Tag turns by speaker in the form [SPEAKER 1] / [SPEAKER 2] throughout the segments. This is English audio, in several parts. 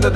[SPEAKER 1] The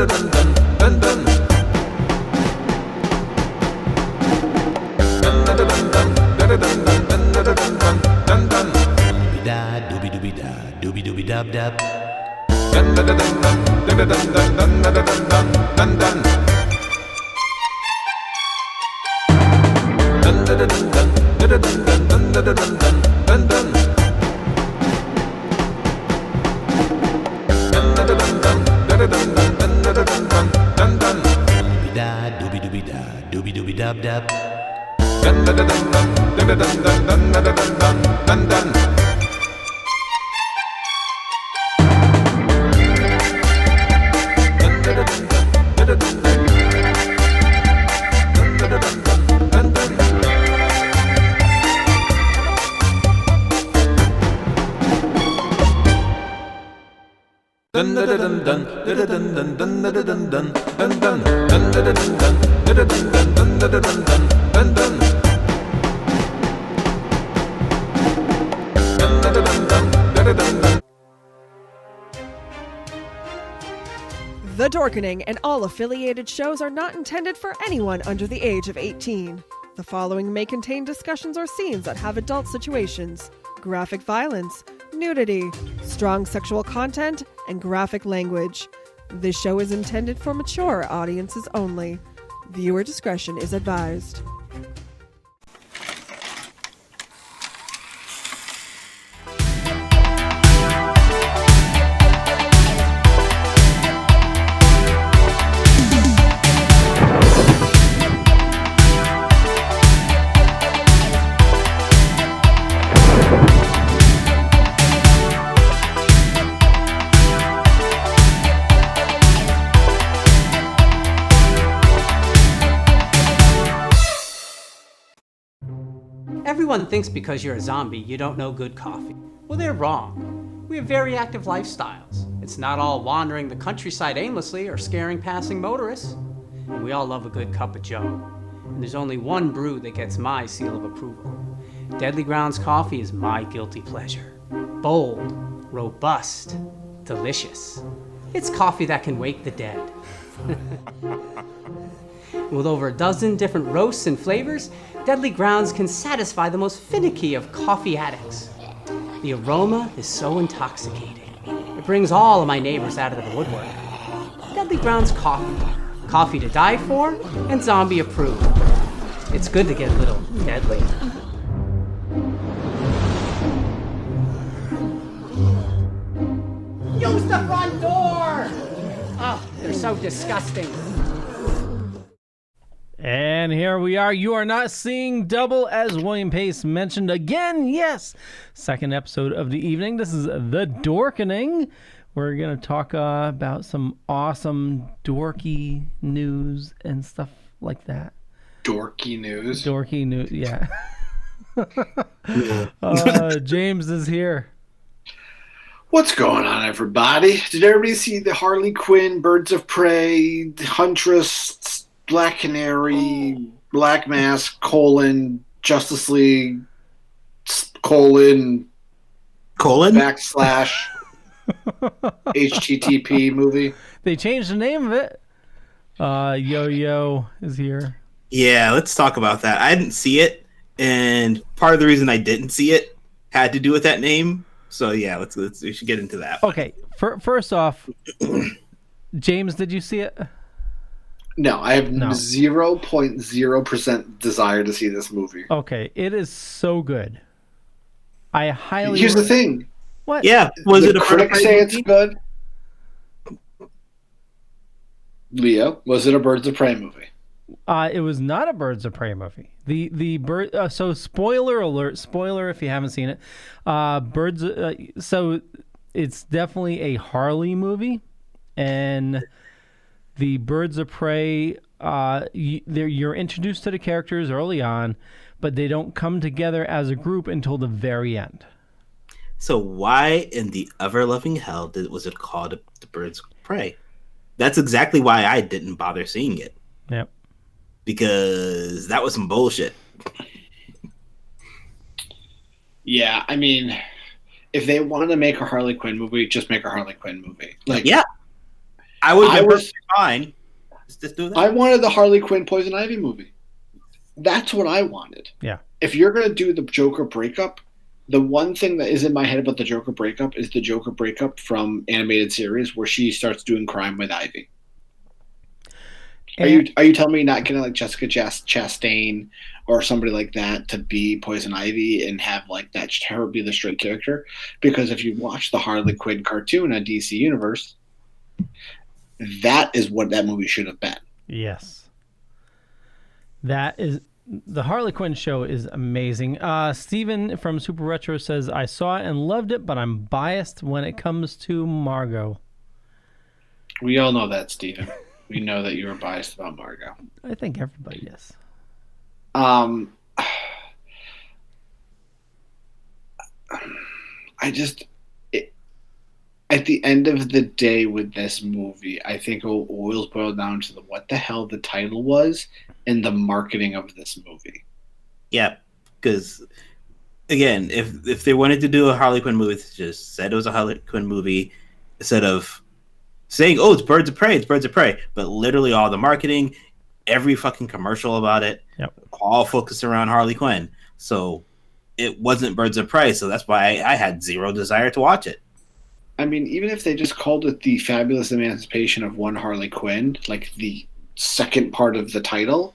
[SPEAKER 1] Dorkening and all affiliated shows are not intended for anyone under the age of 18. The following may contain discussions or scenes that have adult situations, graphic violence, nudity, strong sexual content, and graphic language. This show is intended for mature audiences only. Viewer discretion is advised.
[SPEAKER 2] Everyone thinks because you're a zombie, you don't know good coffee. Well, they're wrong. We have very active lifestyles. It's not all wandering the countryside aimlessly or scaring passing motorists. And we all love a good cup of joe. And there's only one brew that gets my seal of approval. Deadly Grounds coffee is my guilty pleasure. Bold, robust, delicious. It's coffee that can wake the dead. With over a dozen different roasts and flavors, Deadly Grounds can satisfy the most finicky of coffee addicts. The aroma is so intoxicating. It brings all of my neighbors out of the woodwork. Deadly Grounds coffee. Coffee to die for and zombie approved. It's good to get a little deadly. Use the front door! Oh, they're so disgusting.
[SPEAKER 3] And here we are. You are not seeing double, as William Pace mentioned again. Yes, second episode of the evening. This is The Dorkening. We're going to talk about some awesome dorky news and stuff like that.
[SPEAKER 4] Dorky news?
[SPEAKER 3] Dorky news, yeah. James is here.
[SPEAKER 4] What's going on, everybody? Did everybody see the Harley Quinn, Birds of Prey, Huntress, Black Canary, Black Mask, Justice League, backslash HTTP movie?
[SPEAKER 3] They changed the name of it. Yo-Yo is here.
[SPEAKER 5] Yeah, let's talk about that. I didn't see it, and part of the reason I didn't see it had to do with that name. So yeah, we should get into that.
[SPEAKER 3] Okay, first off, James, did you see it?
[SPEAKER 4] No, I have 0.0% desire to see this movie.
[SPEAKER 3] Okay, it is so good. I highly.
[SPEAKER 4] Here's the thing.
[SPEAKER 3] What?
[SPEAKER 5] Yeah, was it a
[SPEAKER 4] critics say it's good? Leo, was it a Birds of Prey movie?
[SPEAKER 3] It was not a Birds of Prey movie. The bird. So spoiler alert! Spoiler if you haven't seen it. So it's definitely a Harley movie, and the Birds of Prey. You're introduced to the characters early on, but they don't come together as a group until the very end.
[SPEAKER 5] So why in the ever-loving hell was it called the Birds of Prey? That's exactly why I didn't bother seeing it.
[SPEAKER 3] Yep.
[SPEAKER 5] Because that was some bullshit.
[SPEAKER 4] Yeah, I mean, if they want to make a Harley Quinn movie, just make a Harley Quinn movie.
[SPEAKER 5] I was fine. Let's just do that.
[SPEAKER 4] I wanted the Harley Quinn Poison Ivy movie. That's what I wanted.
[SPEAKER 3] Yeah.
[SPEAKER 4] If you're going to do the Joker breakup, the one thing that is in my head about the Joker breakup is the Joker breakup from animated series where she starts doing crime with Ivy. Are you telling me not getting like Jessica Chastain or somebody like that to be Poison Ivy and have like that her be the straight character? Because if you watch the Harley Quinn cartoon on DC Universe, that is what that movie should have been.
[SPEAKER 3] Yes. That is the Harley Quinn show is amazing. Steven from Super Retro says, I saw it and loved it, but I'm biased when it comes to Margot.
[SPEAKER 4] We all know that, Steven. We know that you were biased about Margot.
[SPEAKER 3] I think everybody is.
[SPEAKER 4] At the end of the day with this movie, I think it always boiled down to what the hell the title was and the marketing of this movie.
[SPEAKER 5] Yeah, because again, if they wanted to do a Harley Quinn movie, they just said it was a Harley Quinn movie instead of saying, "Oh, it's Birds of Prey, it's Birds of Prey," but literally all the marketing, every fucking commercial about it, all focused around Harley Quinn. So it wasn't Birds of Prey, so that's why I had zero desire to watch it.
[SPEAKER 4] I mean, even if they just called it the Fabulous Emancipation of One Harley Quinn, like the second part of the title,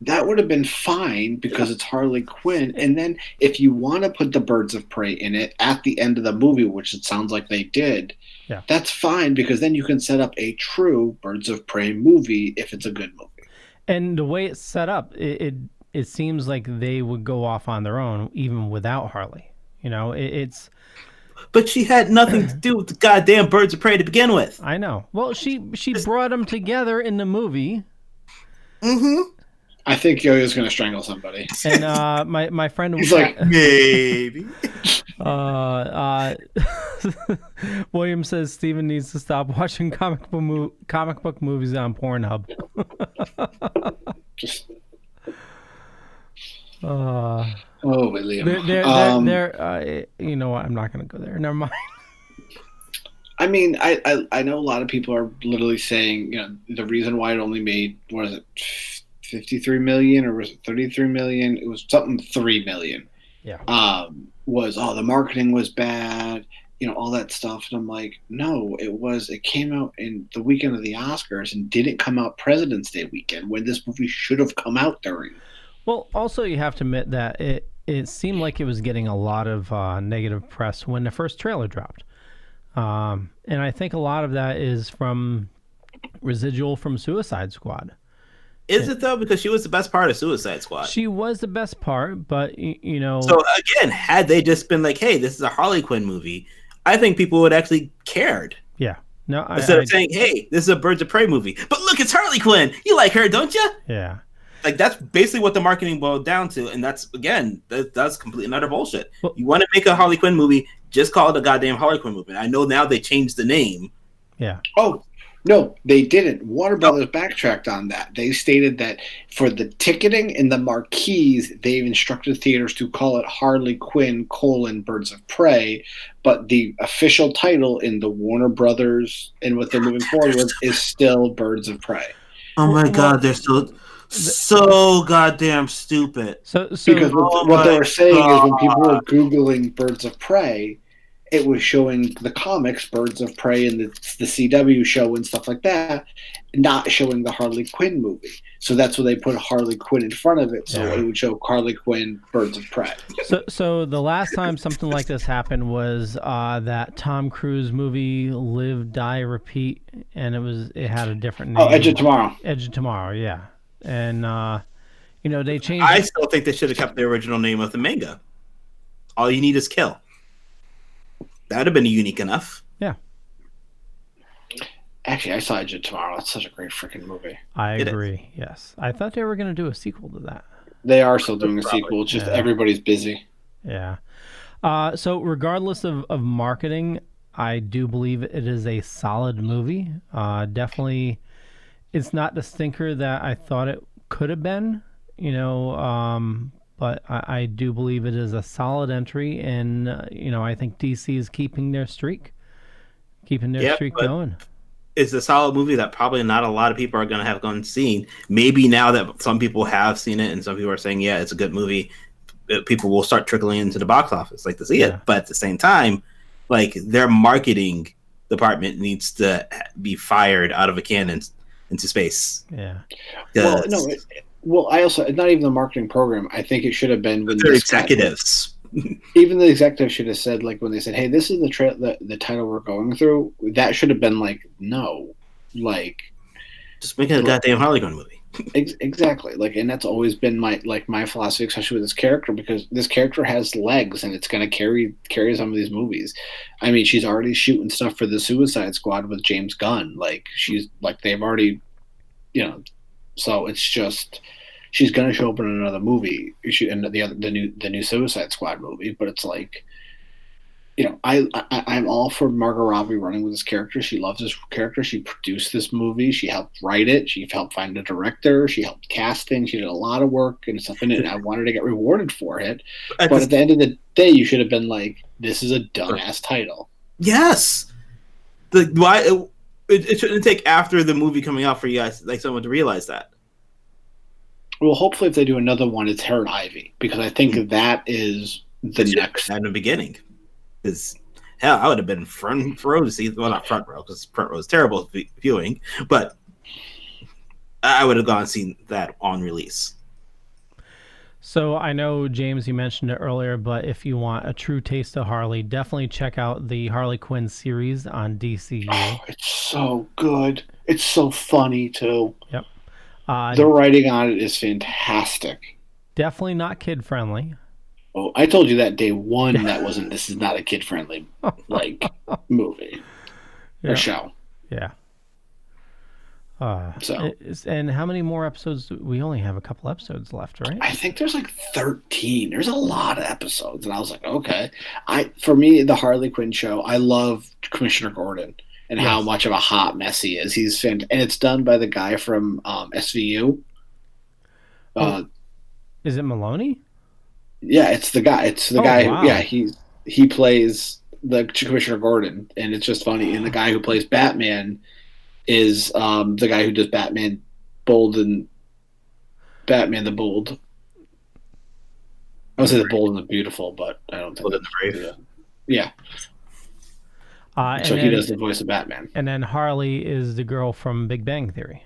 [SPEAKER 4] that would have been fine because it's Harley Quinn. And then if you want to put the Birds of Prey in it at the end of the movie, which it sounds like they did, that's fine because then you can set up a true Birds of Prey movie if it's a good movie.
[SPEAKER 3] And the way it's set up, it seems like they would go off on their own even without Harley. You know, it's...
[SPEAKER 5] But she had nothing to do with the goddamn Birds of Prey to begin with.
[SPEAKER 3] I know. Well, she brought them together in the movie.
[SPEAKER 5] Mm-hmm.
[SPEAKER 4] I think Yo-Yo's going to strangle somebody.
[SPEAKER 3] And my friend...
[SPEAKER 4] He's like,
[SPEAKER 5] maybe.
[SPEAKER 3] William says Steven needs to stop watching comic book movies on Pornhub.
[SPEAKER 4] Just...
[SPEAKER 3] Oh,
[SPEAKER 4] William.
[SPEAKER 3] They're you know what? I'm not going to go there. Never mind.
[SPEAKER 4] I mean, I know a lot of people are literally saying, you know, the reason why it only made, what is it, 53 million or was it 33 million? It was something 3 million.
[SPEAKER 3] Yeah.
[SPEAKER 4] Was, the marketing was bad, you know, all that stuff. And I'm like, no, it came out in the weekend of the Oscars and didn't come out President's Day weekend when this movie should have come out during.
[SPEAKER 3] Well, also you have to admit that it seemed like it was getting a lot of negative press when the first trailer dropped. And I think a lot of that is from residual from Suicide Squad.
[SPEAKER 5] Is it though? Because she was the best part of Suicide Squad.
[SPEAKER 3] She was the best part, but you know.
[SPEAKER 5] So again, had they just been like, "Hey, this is a Harley Quinn movie," I think people would actually cared.
[SPEAKER 3] Yeah. No.
[SPEAKER 5] Instead of saying, "Hey, this is a Birds of Prey movie," but look, it's Harley Quinn. You like her, don't you?
[SPEAKER 3] Yeah.
[SPEAKER 5] Like that's basically what the marketing boiled down to, and that's complete and utter bullshit. Well, you want to make a Harley Quinn movie, just call it a goddamn Harley Quinn movie. I know now they changed the name.
[SPEAKER 3] Yeah.
[SPEAKER 4] Oh, no, they didn't. Warner Brothers backtracked on that. They stated that for the ticketing and the marquees, they've instructed theaters to call it Harley Quinn: Birds of Prey, but the official title in the Warner Brothers and what they're moving forward with is still Birds of Prey.
[SPEAKER 5] Oh my God, they're so goddamn stupid.
[SPEAKER 3] So
[SPEAKER 4] because what they were saying is when people were Googling Birds of Prey, it was showing the comics, Birds of Prey, and the CW show and stuff like that, not showing the Harley Quinn movie. So that's why they put Harley Quinn in front of it, so it would show Harley Quinn, Birds of Prey.
[SPEAKER 3] So the last time something like this happened was that Tom Cruise movie, Live, Die, Repeat, and it had a different name.
[SPEAKER 4] Oh, Edge of Tomorrow.
[SPEAKER 3] Edge of Tomorrow, yeah. And, you know, they changed...
[SPEAKER 5] I still think they should have kept the original name of the manga. All you need is kill. That would have been unique enough.
[SPEAKER 3] Yeah.
[SPEAKER 4] Actually, I saw Edge of Tomorrow. That's such a great freaking movie.
[SPEAKER 3] I agree, yes. I thought they were going to do a sequel to that.
[SPEAKER 4] They are still doing a sequel. It's just everybody's busy.
[SPEAKER 3] Yeah. So regardless of marketing, I do believe it is a solid movie. Definitely... It's not the stinker that I thought it could have been, you know, but I do believe it is a solid entry, and, you know, I think DC is keeping their streak going.
[SPEAKER 5] it's a solid movie that probably not a lot of people are going to have gone seen. Maybe now that some people have seen it and some people are saying, yeah, it's a good movie, people will start trickling into the box office like to see it. But at the same time, like their marketing department needs to be fired out of a cannon into space.
[SPEAKER 3] Yeah.
[SPEAKER 4] Well, no. Well, I also not even the marketing program. I think it should have been when
[SPEAKER 5] their executives.
[SPEAKER 4] Even the executives should have said, like, when they said, "Hey, this is the title we're going through." That should have been like, no, like,
[SPEAKER 5] just make it a goddamn Harley Quinn movie.
[SPEAKER 4] Exactly. Like, and that's always been my philosophy, especially with this character, because this character has legs and it's going to carry some of these movies. I mean, she's already shooting stuff for the Suicide Squad with James Gunn. Like, she's like, they've already, so it's just, she's going to show up in another movie, in the new Suicide Squad movie. But it's like, I'm all for Margot Robbie running with this character. She loves this character. She produced this movie. She helped write it. She helped find a director. She helped casting. She did a lot of work and stuff in it. And I wanted to get rewarded for it. But at the end of the day, you should have been like, this is a dumbass title.
[SPEAKER 5] Yes. Why it shouldn't take after the movie coming out for you guys, like, someone to realize that.
[SPEAKER 4] Well, hopefully if they do another one, it's her and Ivy, because I think that is the next.
[SPEAKER 5] At the beginning. Because, hell, I would have been front row to see, well, not front row, because front row is terrible viewing, but I would have gone and seen that on release.
[SPEAKER 3] So I know, James, you mentioned it earlier, but if you want a true taste of Harley, definitely check out the Harley Quinn series on DCU.
[SPEAKER 4] Oh, it's so good. It's so funny, too.
[SPEAKER 3] Yep.
[SPEAKER 4] The writing on it is fantastic.
[SPEAKER 3] Definitely not kid-friendly.
[SPEAKER 4] Oh, I told you that day one this is not a kid-friendly, movie or show.
[SPEAKER 3] Yeah.
[SPEAKER 4] So,
[SPEAKER 3] and how many more episodes? We only have a couple episodes left, right?
[SPEAKER 4] I think there's like 13. There's a lot of episodes, and I was like, okay. For me, the Harley Quinn show, I love Commissioner Gordon and how much of a hot mess he is. He's fantastic, and it's done by the guy from SVU.
[SPEAKER 3] Is it Maloney?
[SPEAKER 4] Yeah, it's the guy. It's the guy.
[SPEAKER 3] Wow.
[SPEAKER 4] Who, yeah, he plays the Commissioner Gordon, and it's just funny. And the guy who plays Batman is the guy who does Batman Bold and Batman the Bold. I would say the Bold and the Beautiful, but I don't think
[SPEAKER 5] Bold and the Brave.
[SPEAKER 4] Yeah. So he does the voice of Batman.
[SPEAKER 3] And then Harley is the girl from Big Bang Theory.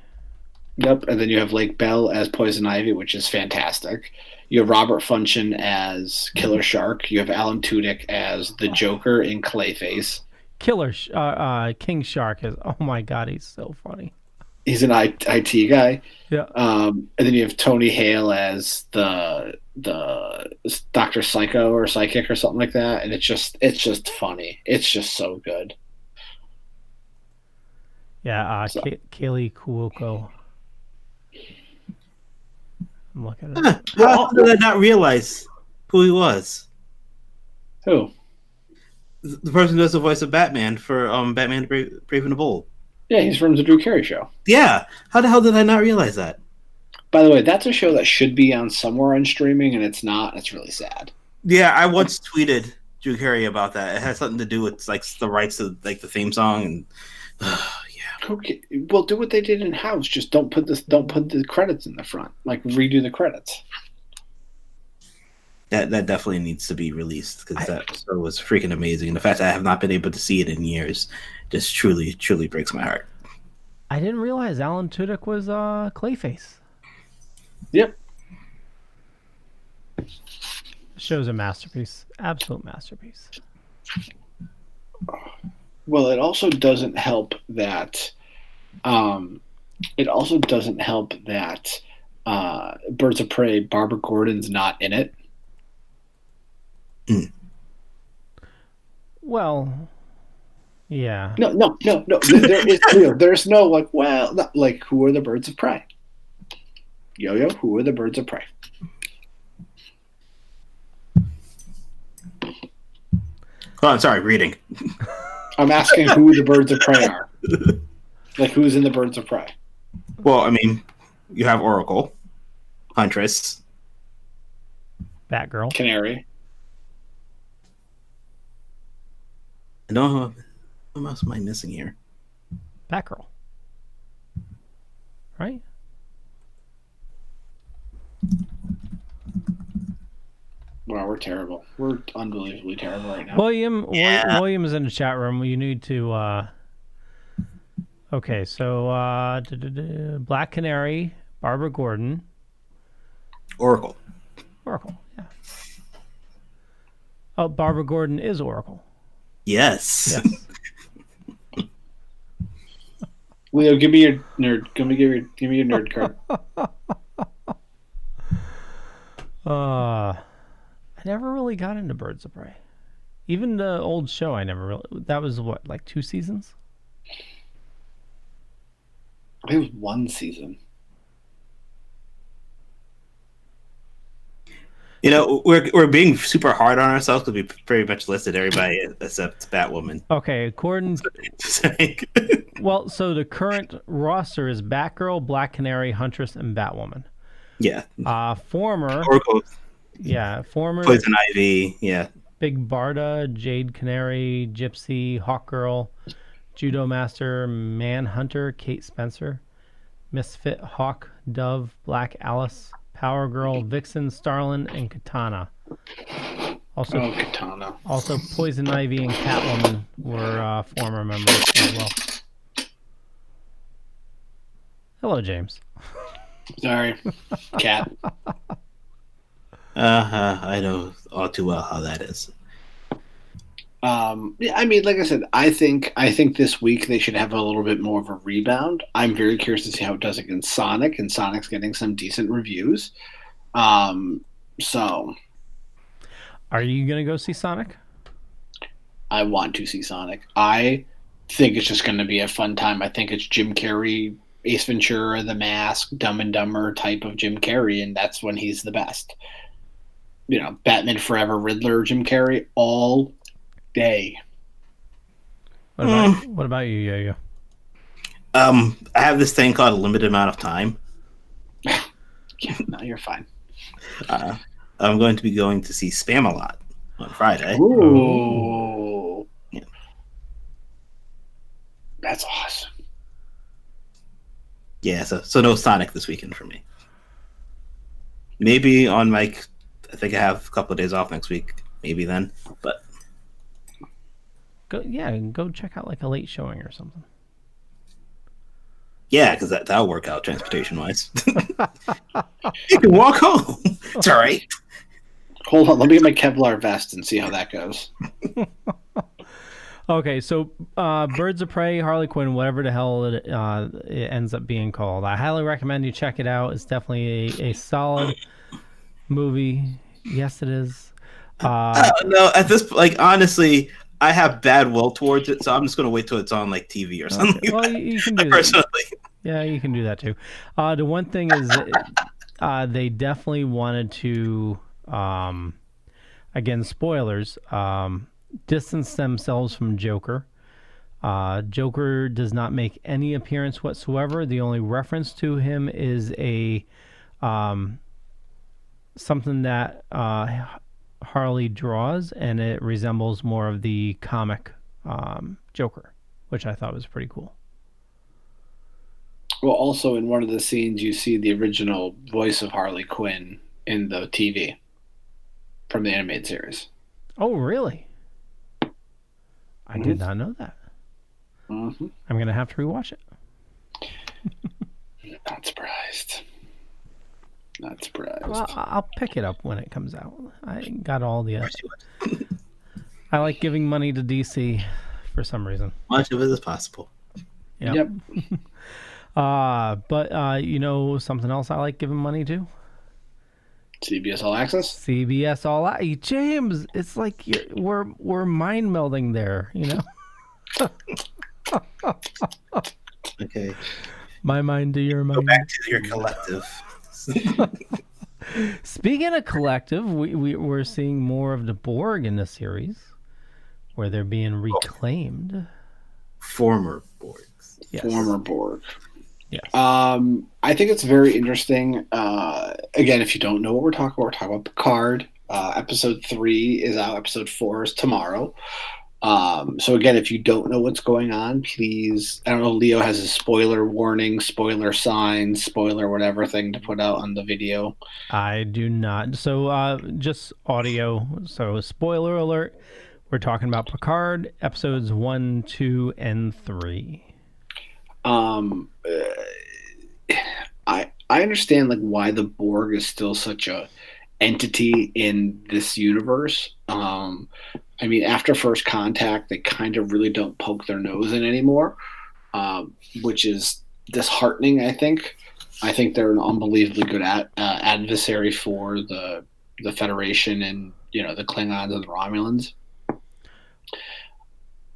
[SPEAKER 4] Yep, and then you have Lake Bell as Poison Ivy, which is fantastic. You have Robert Funchen as Killer Shark. You have Alan Tudyk as the Joker in Clayface.
[SPEAKER 3] King Shark is, oh my God, he's so funny.
[SPEAKER 4] He's an IT guy.
[SPEAKER 3] Yeah.
[SPEAKER 4] And then you have Tony Hale as the Dr. Psycho or Psychic or something like that, and it's just funny. It's just so good.
[SPEAKER 3] Yeah, Kaylee Cuoco. I'm looking at it.
[SPEAKER 5] How did I not realize who he was?
[SPEAKER 4] Who?
[SPEAKER 5] The person who does the voice of Batman for Batman Brave and the Bold.
[SPEAKER 4] Yeah, he's from the Drew Carey Show.
[SPEAKER 5] Yeah. How the hell did I not realize that?
[SPEAKER 4] By the way, that's a show that should be on somewhere on streaming, and it's not. It's really sad.
[SPEAKER 5] Yeah, I once tweeted Drew Carey about that. It has something to do with like the rights to like the theme song, and yeah.
[SPEAKER 4] Okay, well, do what they did in House. Just don't put the credits in the front. Like, redo the credits.
[SPEAKER 5] That definitely needs to be released, because that show was freaking amazing. And the fact that I have not been able to see it in years just truly, truly breaks my heart.
[SPEAKER 3] I didn't realize Alan Tudyk was Clayface.
[SPEAKER 4] Yep.
[SPEAKER 3] The show's a masterpiece. Absolute masterpiece.
[SPEAKER 4] Well, it also doesn't help that Birds of Prey, Barbara Gordon's not in it.
[SPEAKER 5] Mm.
[SPEAKER 3] Well, yeah.
[SPEAKER 4] No. There's no like, well, not, like, who are the Birds of Prey? Yo-Yo, who are the Birds of Prey?
[SPEAKER 5] Oh, I'm sorry, reading.
[SPEAKER 4] I'm asking who the Birds of Prey are. Like, who's in the Birds of Prey?
[SPEAKER 5] Well, I mean, you have Oracle, Huntress,
[SPEAKER 3] Batgirl,
[SPEAKER 4] Canary.
[SPEAKER 5] No, what else am I missing here?
[SPEAKER 3] Batgirl. Right?
[SPEAKER 4] Wow, we're terrible. We're unbelievably terrible right now.
[SPEAKER 3] William's in the chat room. You need to. Okay, so Black Canary, Barbara Gordon,
[SPEAKER 5] Oracle.
[SPEAKER 3] Yeah. Oh, Barbara Gordon is Oracle.
[SPEAKER 5] Yes.
[SPEAKER 4] Leo, give me your nerd. Give me your nerd card.
[SPEAKER 3] I never really got into Birds of Prey. Even the old show, I never really. That was what, like 2 seasons?
[SPEAKER 4] It was 1 season.
[SPEAKER 5] You know, we're being super hard on ourselves because we pretty much listed everybody except Batwoman.
[SPEAKER 3] Okay, according. Well, so the current roster is Batgirl, Black Canary, Huntress, and Batwoman.
[SPEAKER 5] Yeah.
[SPEAKER 3] Former.
[SPEAKER 5] Oracle.
[SPEAKER 3] Yeah, former.
[SPEAKER 5] Poison Ivy. Yeah.
[SPEAKER 3] Big Barda, Jade Canary, Gypsy, Hawkgirl, Judo Master, Manhunter, Kate Spencer, Misfit, Hawk, Dove, Black Alice, Power Girl, Vixen, Starlin, and Katana. Also,
[SPEAKER 4] Katana.
[SPEAKER 3] Also, Poison Ivy and Catwoman were former members as well. Hello, James.
[SPEAKER 4] Sorry, Cat.
[SPEAKER 5] I know all too well how that is.
[SPEAKER 4] Yeah, I mean, like I said, I think this week they should have a little bit more of a rebound. I'm very curious to see how it does against Sonic, and Sonic's getting some decent reviews. So,
[SPEAKER 3] are you gonna go see Sonic?
[SPEAKER 4] I want to see Sonic. I think it's just going to be a fun time. I think it's Jim Carrey, Ace Ventura, The Mask, Dumb and Dumber type of Jim Carrey, and that's when he's the best. You know, Batman Forever, Riddler, Jim Carrey, all day.
[SPEAKER 3] What about you, Yo-Yo?
[SPEAKER 5] I have this thing called a limited amount of time.
[SPEAKER 4] Yeah, no, you're fine.
[SPEAKER 5] I'm going to be going to see Spam-A-Lot on Friday.
[SPEAKER 4] Ooh.
[SPEAKER 5] Yeah.
[SPEAKER 4] That's awesome.
[SPEAKER 5] Yeah, so no Sonic this weekend for me. Maybe on I think I have a couple of days off next week. Maybe then, but
[SPEAKER 3] go check out like a late showing or something.
[SPEAKER 5] Yeah, because that'll work out transportation wise. You can walk home. It's all right.
[SPEAKER 4] Hold on, let me get my Kevlar vest and see how that goes.
[SPEAKER 3] Okay, so Birds of Prey, Harley Quinn, whatever the hell it ends up being called. I highly recommend you check it out. It's definitely a solid movie. Yes, it is.
[SPEAKER 5] No, at this honestly, I have bad will towards it, so I'm just going to wait till it's on TV or something.
[SPEAKER 3] Okay. Well, you can do that.
[SPEAKER 5] Personally.
[SPEAKER 3] Yeah, you can do that too. The one thing is they definitely wanted to, again, spoilers, distance themselves from Joker. Joker does not make any appearance whatsoever. The only reference to him is a something that Harley draws, and it resembles more of the comic Joker, which I thought was pretty cool.
[SPEAKER 4] Well, also in one of the scenes, you see the original voice of Harley Quinn in the TV from the animated series.
[SPEAKER 3] Oh, really? I did not know that.
[SPEAKER 4] Mm-hmm.
[SPEAKER 3] I'm going to have to rewatch it.
[SPEAKER 4] Not surprised. Not surprised.
[SPEAKER 3] Well, I'll pick it up when it comes out. I got all the... I like giving money to DC for some reason.
[SPEAKER 5] Much of it as possible.
[SPEAKER 3] Yep. But you know something else I like giving money to?
[SPEAKER 4] CBS All Access?
[SPEAKER 3] CBS All Access. James, it's like we're mind melding there, you know?
[SPEAKER 5] Okay.
[SPEAKER 3] My mind to your mind.
[SPEAKER 5] Go back to your collective.
[SPEAKER 3] Speaking of collective, we're seeing more of the Borg in the series, where they're being reclaimed.
[SPEAKER 5] Former Borgs.
[SPEAKER 3] Yes.
[SPEAKER 4] Former Borg.
[SPEAKER 3] Yes.
[SPEAKER 4] I think it's very interesting. Again, if you don't know what we're talking about Picard. Episode 3 is out. Episode 4 is tomorrow. So again, if you don't know what's going on, please. I don't know. Leo has a spoiler warning, spoiler sign, spoiler whatever thing to put out on the video.
[SPEAKER 3] I do not. So just audio. So spoiler alert. We're talking about Picard episodes 1, 2, and 3.
[SPEAKER 4] I understand like why the Borg is still such a entity in this universe. I mean, after First Contact, they kind of really don't poke their nose in anymore, which is disheartening. I think they're an unbelievably good adversary for the Federation and the Klingons and the Romulans.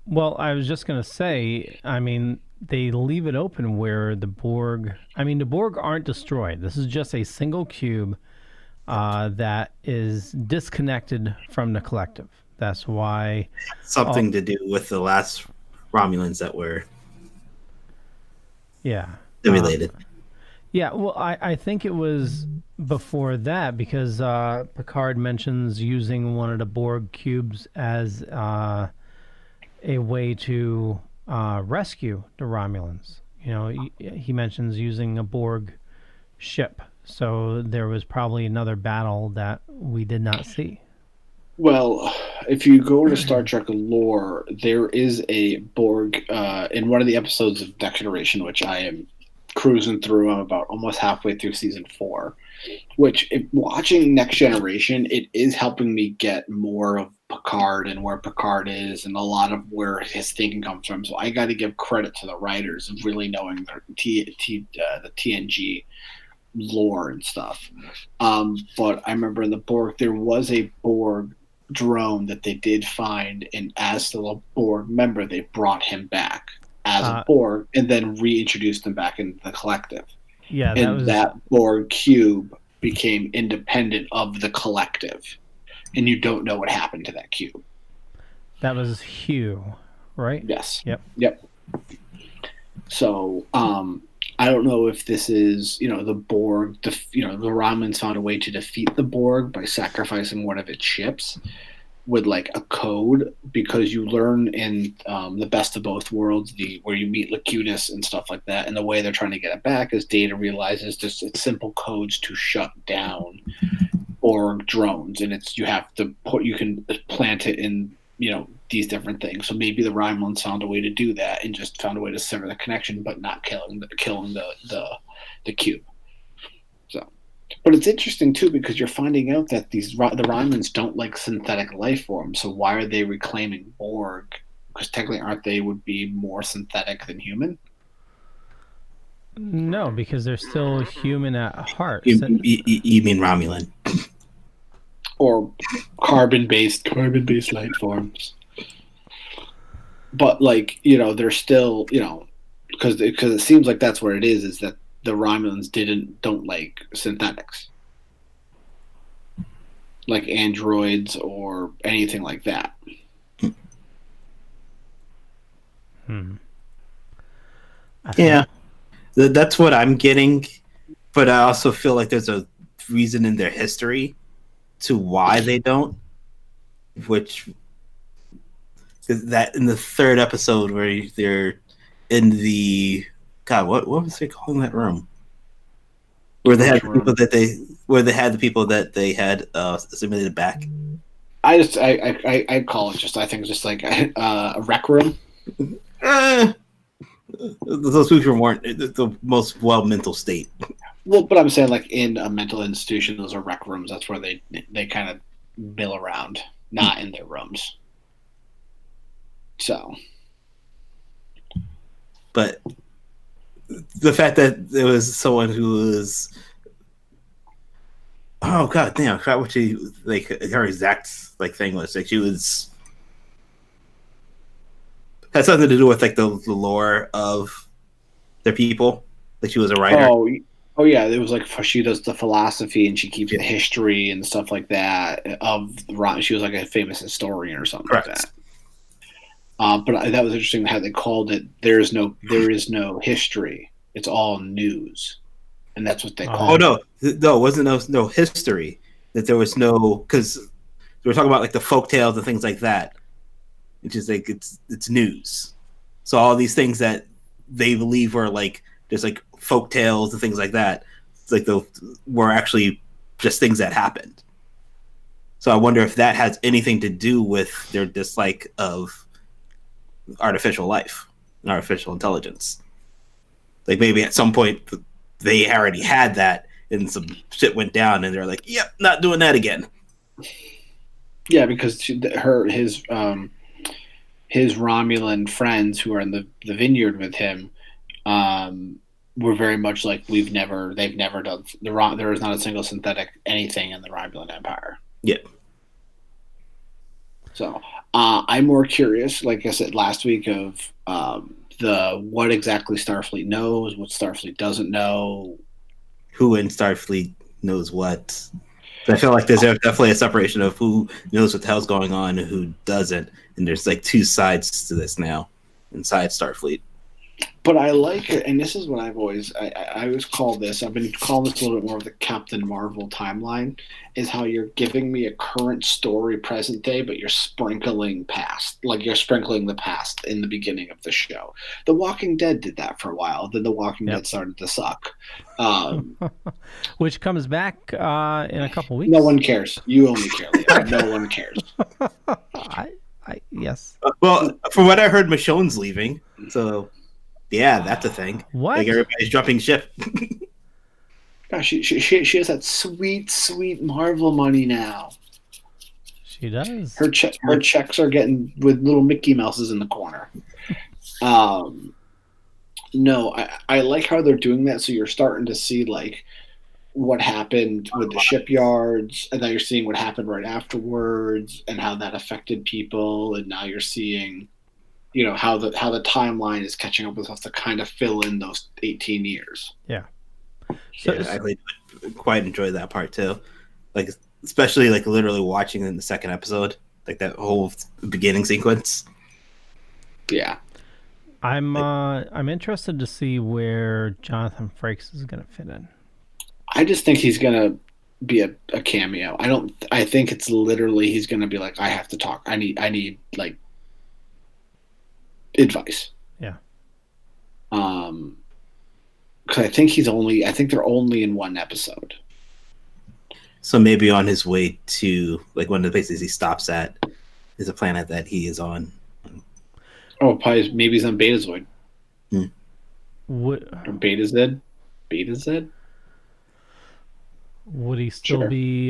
[SPEAKER 3] Well, I was just going to say, I mean, they leave it open where the Borg aren't destroyed. This is just a single cube that is disconnected from the collective. That's why
[SPEAKER 5] something to do with the last Romulans that were simulated.
[SPEAKER 3] Yeah, well, I think it was before that because Picard mentions using one of the Borg cubes as a way to rescue the Romulans. He mentions using a Borg ship. So there was probably another battle that we did not see.
[SPEAKER 4] Well, if you go to Star Trek lore, there is a Borg in one of the episodes of Next Generation, which I am cruising through. I'm about almost halfway through season 4. Which, watching Next Generation, it is helping me get more of Picard and where Picard is, and a lot of where his thinking comes from. So I got to give credit to the writers of really knowing the TNG lore and stuff. But I remember in the Borg, there was a Borg drone that they did find, and as still a Borg member, they brought him back as a Borg and then reintroduced him back into the collective.
[SPEAKER 3] Yeah,
[SPEAKER 4] that Borg cube became independent of the collective, and you don't know what happened to that cube.
[SPEAKER 3] That was Hugh, right?
[SPEAKER 4] Yes.
[SPEAKER 3] Yep.
[SPEAKER 4] So, I don't know if this is, the Borg, the Romulans found a way to defeat the Borg by sacrificing one of its ships with like a code, because you learn in the Best of Both Worlds, where you meet Locutus and stuff like that, and the way they're trying to get it back is Data realizes just it's simple codes to shut down Borg drones, and you can plant it in these different things. So maybe the Romulans found a way to do that and just found a way to sever the connection, but not killing the cube. So, but it's interesting too because you're finding out that the Romulans don't like synthetic life forms. So why are they reclaiming Borg? Because technically, would be more synthetic than human?
[SPEAKER 3] No, because they're still human at heart.
[SPEAKER 5] You mean Romulan?
[SPEAKER 4] Or carbon-based life forms. But they're still, because it seems like that's where it is that the Romulans don't like synthetics, like androids or anything like that.
[SPEAKER 5] Yeah, that's what I'm getting, but I also feel like there's a reason in their history to why they don't, which is that in the 3rd episode where they're in the what was they calling that room where they had the people that they had assimilated back.
[SPEAKER 4] I call it I think it's just like a rec room.
[SPEAKER 5] Those people weren't the most mental state.
[SPEAKER 4] Well, but I'm saying like in a mental institution, those are rec rooms. That's where they kind of mill around, not in their rooms. So,
[SPEAKER 5] but the fact that there was someone who was, oh god damn, I forgot what she her exact thing was. She was had something to do with the lore of their people. She was a writer.
[SPEAKER 4] Oh yeah, it was she does the philosophy and she keeps the history and stuff like that of she was like a famous historian or something. Correct. Like that. But that was interesting how they called it. There is no history. It's all news, and that's what they call it.
[SPEAKER 5] Oh no, it wasn't no history. That there was no, because they were talking about the folk tales and things like that. which is like it's news. So all these things that they believe were like just like folk tales and things like that, it's like were actually just things that happened. So I wonder if that has anything to do with their dislike of artificial life and artificial intelligence. Like maybe at some point they already had that and some shit went down and they're like, yep, not doing that again.
[SPEAKER 4] Yeah, because his Romulan friends who are in the vineyard with him were very much like they've never done there is not a single synthetic anything in the Romulan Empire.
[SPEAKER 5] Yeah.
[SPEAKER 4] So I'm more curious, like I said last week, of what exactly Starfleet knows, what Starfleet doesn't know.
[SPEAKER 5] Who in Starfleet knows what. So I feel like there's definitely a separation of who knows what the hell's going on and who doesn't. And there's like two sides to this now inside Starfleet.
[SPEAKER 4] But I like it, and this is what I've always called this. I've been calling this a little bit more of the Captain Marvel timeline, is how you're giving me a current story, present day, but you're sprinkling past, like you're sprinkling the past in the beginning of the show. The Walking Dead did that for a while. Then The Walking Dead started to suck,
[SPEAKER 3] which comes back in a couple weeks.
[SPEAKER 4] No one cares. You only care, Leo. No one cares.
[SPEAKER 3] Yes.
[SPEAKER 5] Well, from what I heard, Michonne's leaving, so. Yeah, that's a thing.
[SPEAKER 3] What?
[SPEAKER 5] Like everybody's jumping ship.
[SPEAKER 4] Gosh, she has that sweet Marvel money now.
[SPEAKER 3] She does.
[SPEAKER 4] Her checks are getting with little Mickey Mouses in the corner. No, I like how they're doing that. So you're starting to see like what happened with the shipyards, and now you're seeing what happened right afterwards, and how that affected people, and now you're seeing. You know how the timeline is catching up with us to kind of fill in those 18 years.
[SPEAKER 3] Yeah.
[SPEAKER 5] So yeah, I quite enjoy that part too. Like especially like literally watching in the second episode, like that whole beginning sequence.
[SPEAKER 4] Yeah.
[SPEAKER 3] I'm interested to see where Jonathan Frakes is going to fit in.
[SPEAKER 4] I just think he's going to be a cameo. I think it's literally he's going to be like, I have to talk. I need like advice.
[SPEAKER 3] Yeah.
[SPEAKER 4] Because I think they're only in one episode.
[SPEAKER 5] So maybe on his way to like one of the places he stops at is a planet that he is on.
[SPEAKER 4] Oh, probably maybe he's on Betazoid.
[SPEAKER 3] What?
[SPEAKER 4] Or Beta Z? Beta Z?
[SPEAKER 3] Would he still be?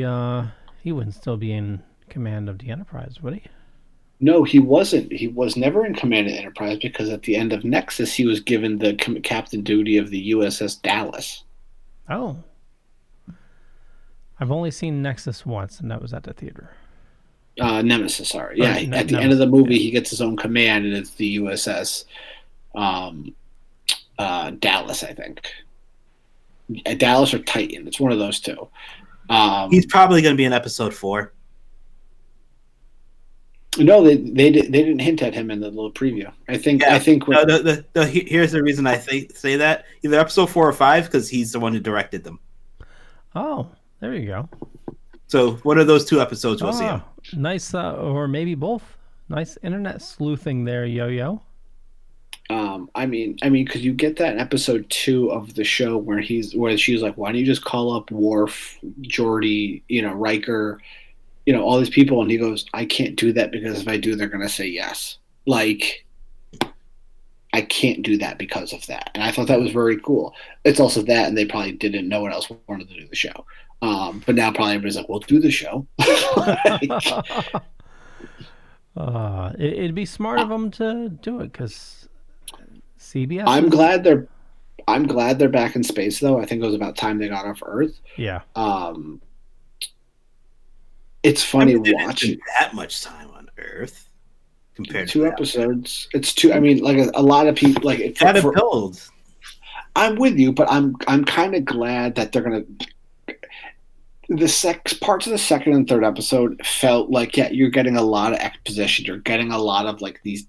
[SPEAKER 3] He wouldn't still be in command of the Enterprise, would he?
[SPEAKER 4] No, he wasn't. He was never in command of Enterprise because at the end of Nexus, he was given the captain duty of the USS Dallas.
[SPEAKER 3] Oh. I've only seen Nexus once, and that was at the theater.
[SPEAKER 4] Nemesis, sorry. Yeah, at the end of the movie, he gets his own command, and it's the USS Dallas, I think. Dallas or Titan. It's one of those two.
[SPEAKER 5] He's probably going to be in episode 4.
[SPEAKER 4] No, they didn't hint at him in the little preview. I think.
[SPEAKER 5] Here's the reason I say that: either episode 4 or 5, because he's the one who directed them.
[SPEAKER 3] Oh, there you go.
[SPEAKER 5] So one of those 2 episodes we'll see him.
[SPEAKER 3] Nice, or maybe both. Nice internet sleuthing there, Yo-Yo.
[SPEAKER 4] I mean, because you get that in episode 2 of the show where she's like, "Why don't you just call up Worf, Geordi, Riker?" All these people, and he goes, I can't do that because if I do, they're going to say yes. Like, I can't do that because of that. And I thought that was very cool. It's also that, and they probably didn't know what else wanted to do the show. But now probably everybody's like, well, do the show.
[SPEAKER 3] It'd be smart of them to do it because CBS.
[SPEAKER 4] I'm glad they're back in space, though. I think it was about time they got off Earth.
[SPEAKER 3] Yeah.
[SPEAKER 4] It's funny watching
[SPEAKER 5] that much time on Earth compared to
[SPEAKER 4] 2 episodes. It's 2. I mean, like a lot of people like it.
[SPEAKER 5] Gotta build.
[SPEAKER 4] I'm with you, but I'm kind of glad that they're gonna. Parts of the second and third episode felt like you're getting a lot of exposition. You're getting a lot of like these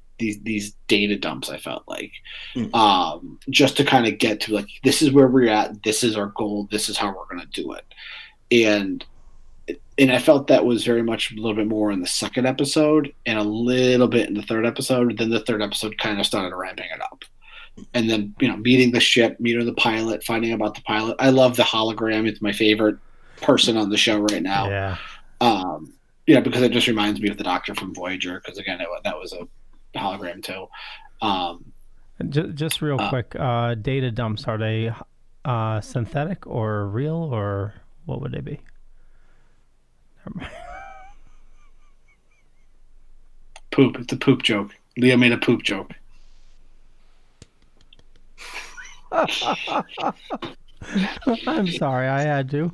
[SPEAKER 4] data dumps. I felt like just to kind of get to like this is where we're at. This is our goal. This is how we're gonna do it, and. And I felt that was very much a little bit more in the second episode and a little bit in the third episode. Then the third episode kind of started ramping it up. And then, meeting the ship, meeting the pilot, finding out about the pilot. I love the hologram. It's my favorite person on the show right now.
[SPEAKER 3] Yeah.
[SPEAKER 4] Because it just reminds me of the Doctor from Voyager. Because, again, that was a hologram, too.
[SPEAKER 3] Just real quick, data dumps, are they synthetic or real, or what would they be? Never mind.
[SPEAKER 4] Poop. It's a poop joke. Leo made a poop joke.
[SPEAKER 3] I'm sorry, I had to.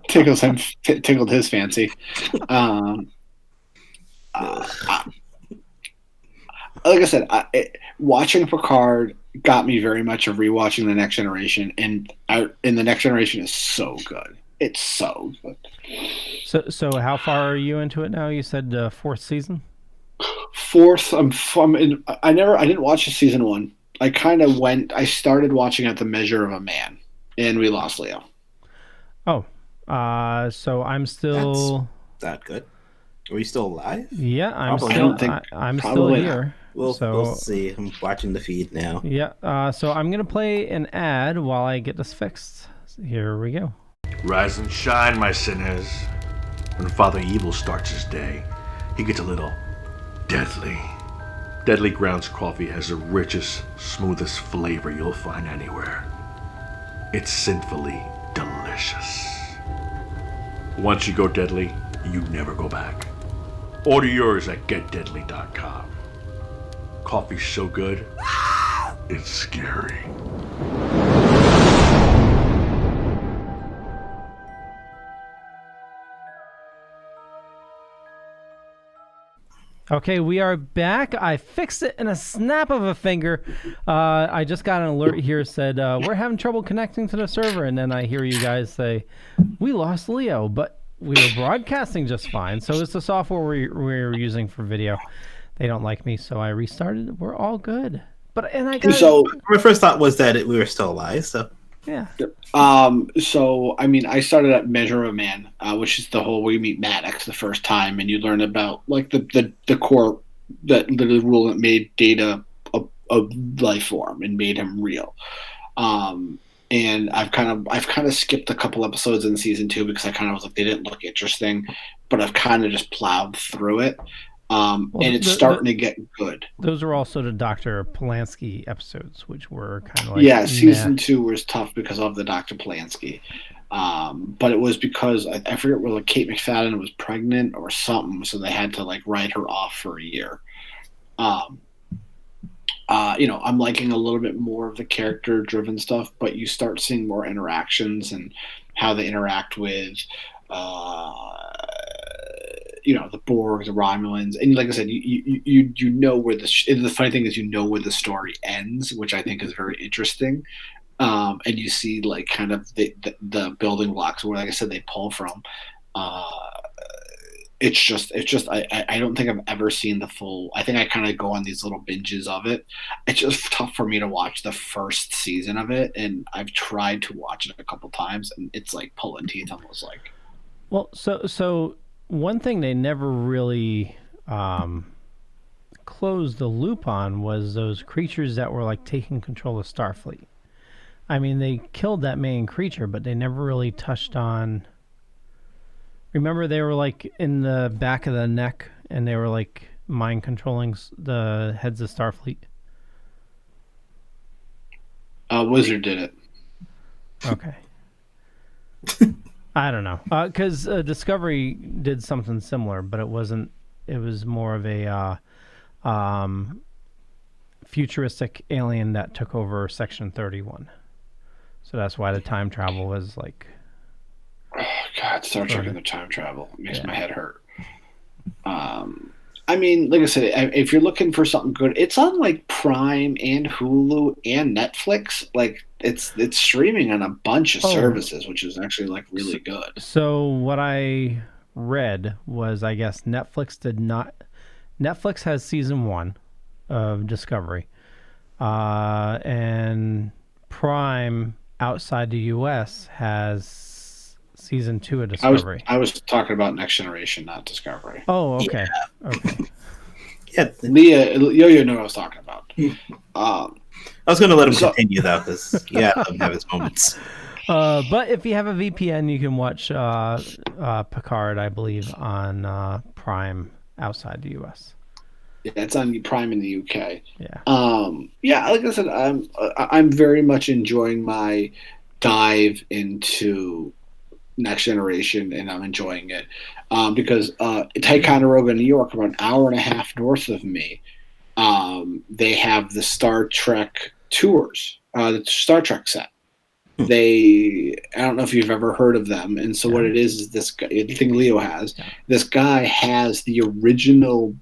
[SPEAKER 4] Tickled his fancy. Like I said, watching Picard got me very much of rewatching The Next Generation, and The Next Generation is so good. It's so good.
[SPEAKER 3] So how far are you into it now? You said fourth season.
[SPEAKER 4] Fourth. I'm in. I didn't watch season 1. I started watching at the Measure of a Man, and we lost Leo.
[SPEAKER 3] Oh, so I'm still.
[SPEAKER 5] That's that good. Are we still alive?
[SPEAKER 3] Yeah, I'm
[SPEAKER 5] Probably.
[SPEAKER 3] still. I'm still here.
[SPEAKER 5] We'll see. I'm watching the feed now.
[SPEAKER 3] Yeah. So I'm gonna play an ad while I get this fixed. Here we go.
[SPEAKER 6] Rise and shine, my sinners. When Father Evil starts his day, he gets a little deadly. Deadly Grounds coffee has the richest, smoothest flavor you'll find anywhere. It's sinfully delicious. Once you go deadly, you never go back. Order yours at getdeadly.com. Coffee's so good, it's scary.
[SPEAKER 3] Okay, we are back. I fixed it in a snap of a finger. I just got an alert here, said, we're having trouble connecting to the server. And then I hear you guys say, we lost Leo, but we were broadcasting just fine. So it's the software we're using for video. They don't like me, so I restarted. We're all good.
[SPEAKER 5] So my first thought was that we were still alive, so...
[SPEAKER 3] Yeah.
[SPEAKER 4] I started at Measure of a Man, which is the whole where you meet Maddox the first time, and you learn about like the core the rule that made Data a life form and made him real. And I've kind of skipped a couple episodes in season 2 because I kind of was like they didn't look interesting, but I've kind of just plowed through it. And it's starting to get good.
[SPEAKER 3] Those were also the Dr. Polanski episodes, which were kind of like...
[SPEAKER 4] season 2 was tough because of the Dr. Polanski. But it was because, I forget whether Kate McFadden was pregnant or something, so they had to write her off for a year. I'm liking a little bit more of the character-driven stuff, but you start seeing more interactions and how they interact with... the Borg, the Romulans, and like I said, you know where the funny thing is where the story ends, which I think is very interesting. And you see kind of the building blocks where, like I said, they pull from. It's just I don't think I've ever seen the full. I think I kind of go on these little binges of it. It's just tough for me to watch the first season of it, and I've tried to watch it a couple times, and it's like pulling teeth, almost like.
[SPEAKER 3] Well, so. One thing they never really closed the loop on was those creatures that were taking control of Starfleet. I mean, they killed that main creature, but they never really touched on... Remember, they were in the back of the neck, and they were mind controlling the heads of Starfleet.
[SPEAKER 4] Wizard did it.
[SPEAKER 3] Okay. I don't know, because Discovery did something similar, but it wasn't. It was more of a futuristic alien that took over Section 31. So that's why the time travel was like...
[SPEAKER 4] Oh, God, Star Trek and the time travel. It makes my head hurt. I mean, like I said, if you're looking for something good, it's on Prime and Hulu and Netflix. It's streaming on a bunch of services, which is actually really good.
[SPEAKER 3] So what I read was, I guess Netflix did not. Netflix has season 1 of Discovery, and Prime outside the U.S. has season 2 of Discovery.
[SPEAKER 4] I was talking about Next Generation, not Discovery.
[SPEAKER 3] Oh, okay. Okay.
[SPEAKER 5] Yeah,
[SPEAKER 4] Leah, Yo-Yo knew what I was talking about.
[SPEAKER 5] I was going to let him continue though, because let him have his moments.
[SPEAKER 3] But if you have a VPN, you can watch Picard, I believe, on Prime outside the U.S.
[SPEAKER 4] Yeah, it's on Prime in the UK.
[SPEAKER 3] Yeah.
[SPEAKER 4] Like I said, I'm very much enjoying my dive into Next Generation, and I'm enjoying it because Ticonderoga, New York, about an hour and a half north of me, they have the Star Trek tours, the Star Trek set. I don't know if you've ever heard of them, and so what it is this guy, I think Leo has. This guy has the original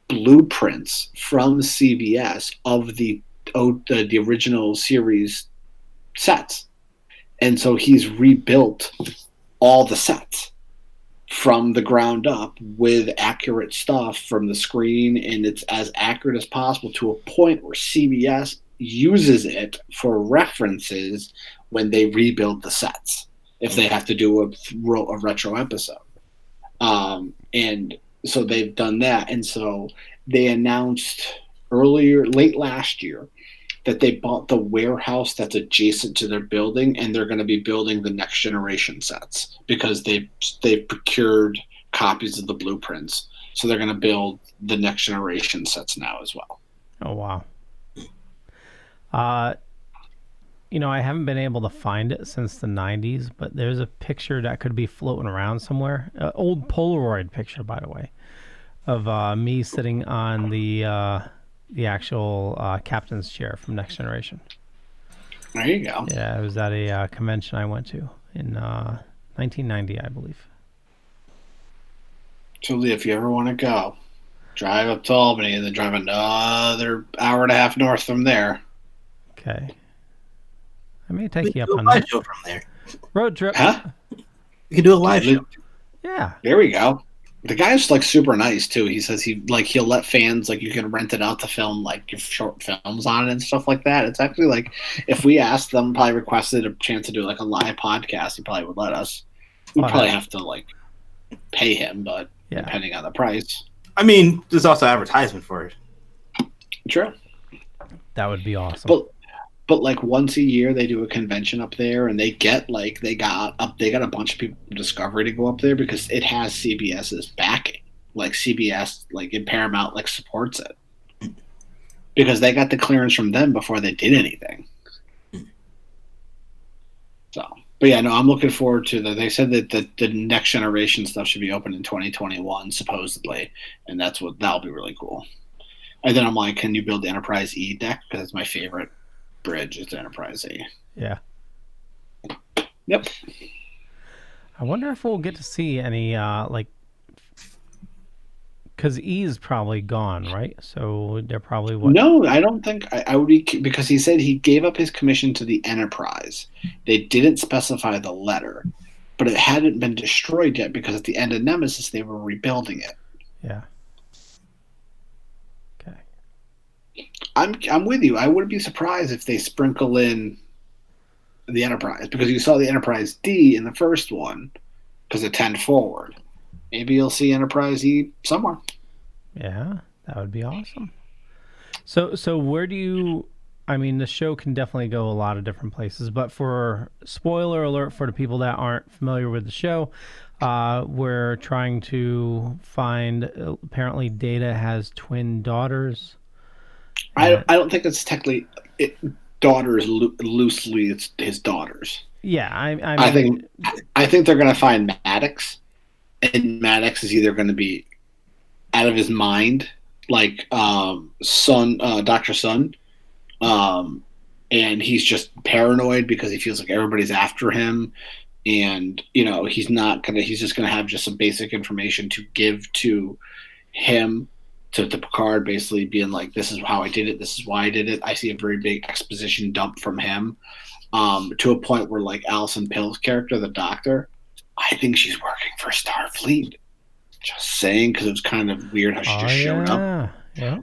[SPEAKER 4] blueprints from CBS of the original series sets, and so he's rebuilt all the sets from the ground up with accurate stuff from the screen, and it's as accurate as possible to a point where CBS uses it for references when they rebuild the sets, if they have to do a retro episode. And so they've done that. And so they announced late last year, that they bought the warehouse that's adjacent to their building, and they're going to be building the Next Generation sets because they've procured copies of the blueprints. So they're going to build the Next Generation sets now as well.
[SPEAKER 3] Oh, wow. I haven't been able to find it since the 90s, but there's a picture that could be floating around somewhere. Old Polaroid picture, by the way, of me sitting on the actual captain's chair from Next Generation.
[SPEAKER 4] There you go.
[SPEAKER 3] Yeah, it was at a convention I went to in 1990, I believe.
[SPEAKER 4] So, Lee, if you ever want to go, drive up to Albany and then drive another hour and a half north from there.
[SPEAKER 3] Okay. I may take you up on
[SPEAKER 5] that.
[SPEAKER 3] that.
[SPEAKER 5] Show from there.
[SPEAKER 3] Road trip.
[SPEAKER 4] Huh?
[SPEAKER 5] You can do a live show.
[SPEAKER 3] Yeah.
[SPEAKER 4] There we go. The guy's like super nice too. He says he'll let fans, like, you can rent it out to film like short films on it and stuff like that. It's actually like, if we asked them, probably requested a chance to do like a live podcast, he probably would let us. We'd probably have to like pay him, but depending on the price.
[SPEAKER 5] I mean, there's also advertisement for it.
[SPEAKER 4] True.
[SPEAKER 3] That would be awesome.
[SPEAKER 4] But like once a year they do a convention up there, and they got a bunch of people from Discovery to go up there because it has CBS's backing. Like CBS, like in Paramount, like supports it because they got the clearance from them before they did anything. So, but yeah, no, I'm looking forward to that. They said that the Next Generation stuff should be open in 2021 supposedly, and that'll be really cool. And then I'm like, can you build the Enterprise E deck, because it's my favorite bridge is Enterprise E.
[SPEAKER 3] Yeah.
[SPEAKER 4] Yep.
[SPEAKER 3] I wonder if we'll get to see any because E is probably gone, right? So they're probably
[SPEAKER 4] No, I don't think I would be, because he said he gave up his commission to the Enterprise. They didn't specify the letter, but it hadn't been destroyed yet because at the end of Nemesis they were rebuilding it.
[SPEAKER 3] Yeah.
[SPEAKER 4] I'm with you. I wouldn't be surprised if they sprinkle in the Enterprise, because you saw the Enterprise D in the first one because of 10 forward. Maybe you'll see Enterprise E somewhere.
[SPEAKER 3] Yeah, that would be awesome. So where do you? I mean, the show can definitely go a lot of different places, but for spoiler alert for the people that aren't familiar with the show, we're trying to find. Apparently, Data has twin daughters.
[SPEAKER 4] I don't think it's technically daughters loosely. It's his daughters.
[SPEAKER 3] Yeah,
[SPEAKER 4] I think they're going to find Maddox, and Maddox is either going to be out of his mind, like Dr. Sun, and he's just paranoid because he feels like everybody's after him, and he's just going to have just some basic information to give to him. To Picard, basically being like, this is how I did it, this is why I did it. I see a very big exposition dump from him, to a point where, like, Alison Pill's character, the Doctor, I think she's working for Starfleet. Just saying, because it was kind of weird how she just showed up.
[SPEAKER 3] Yeah.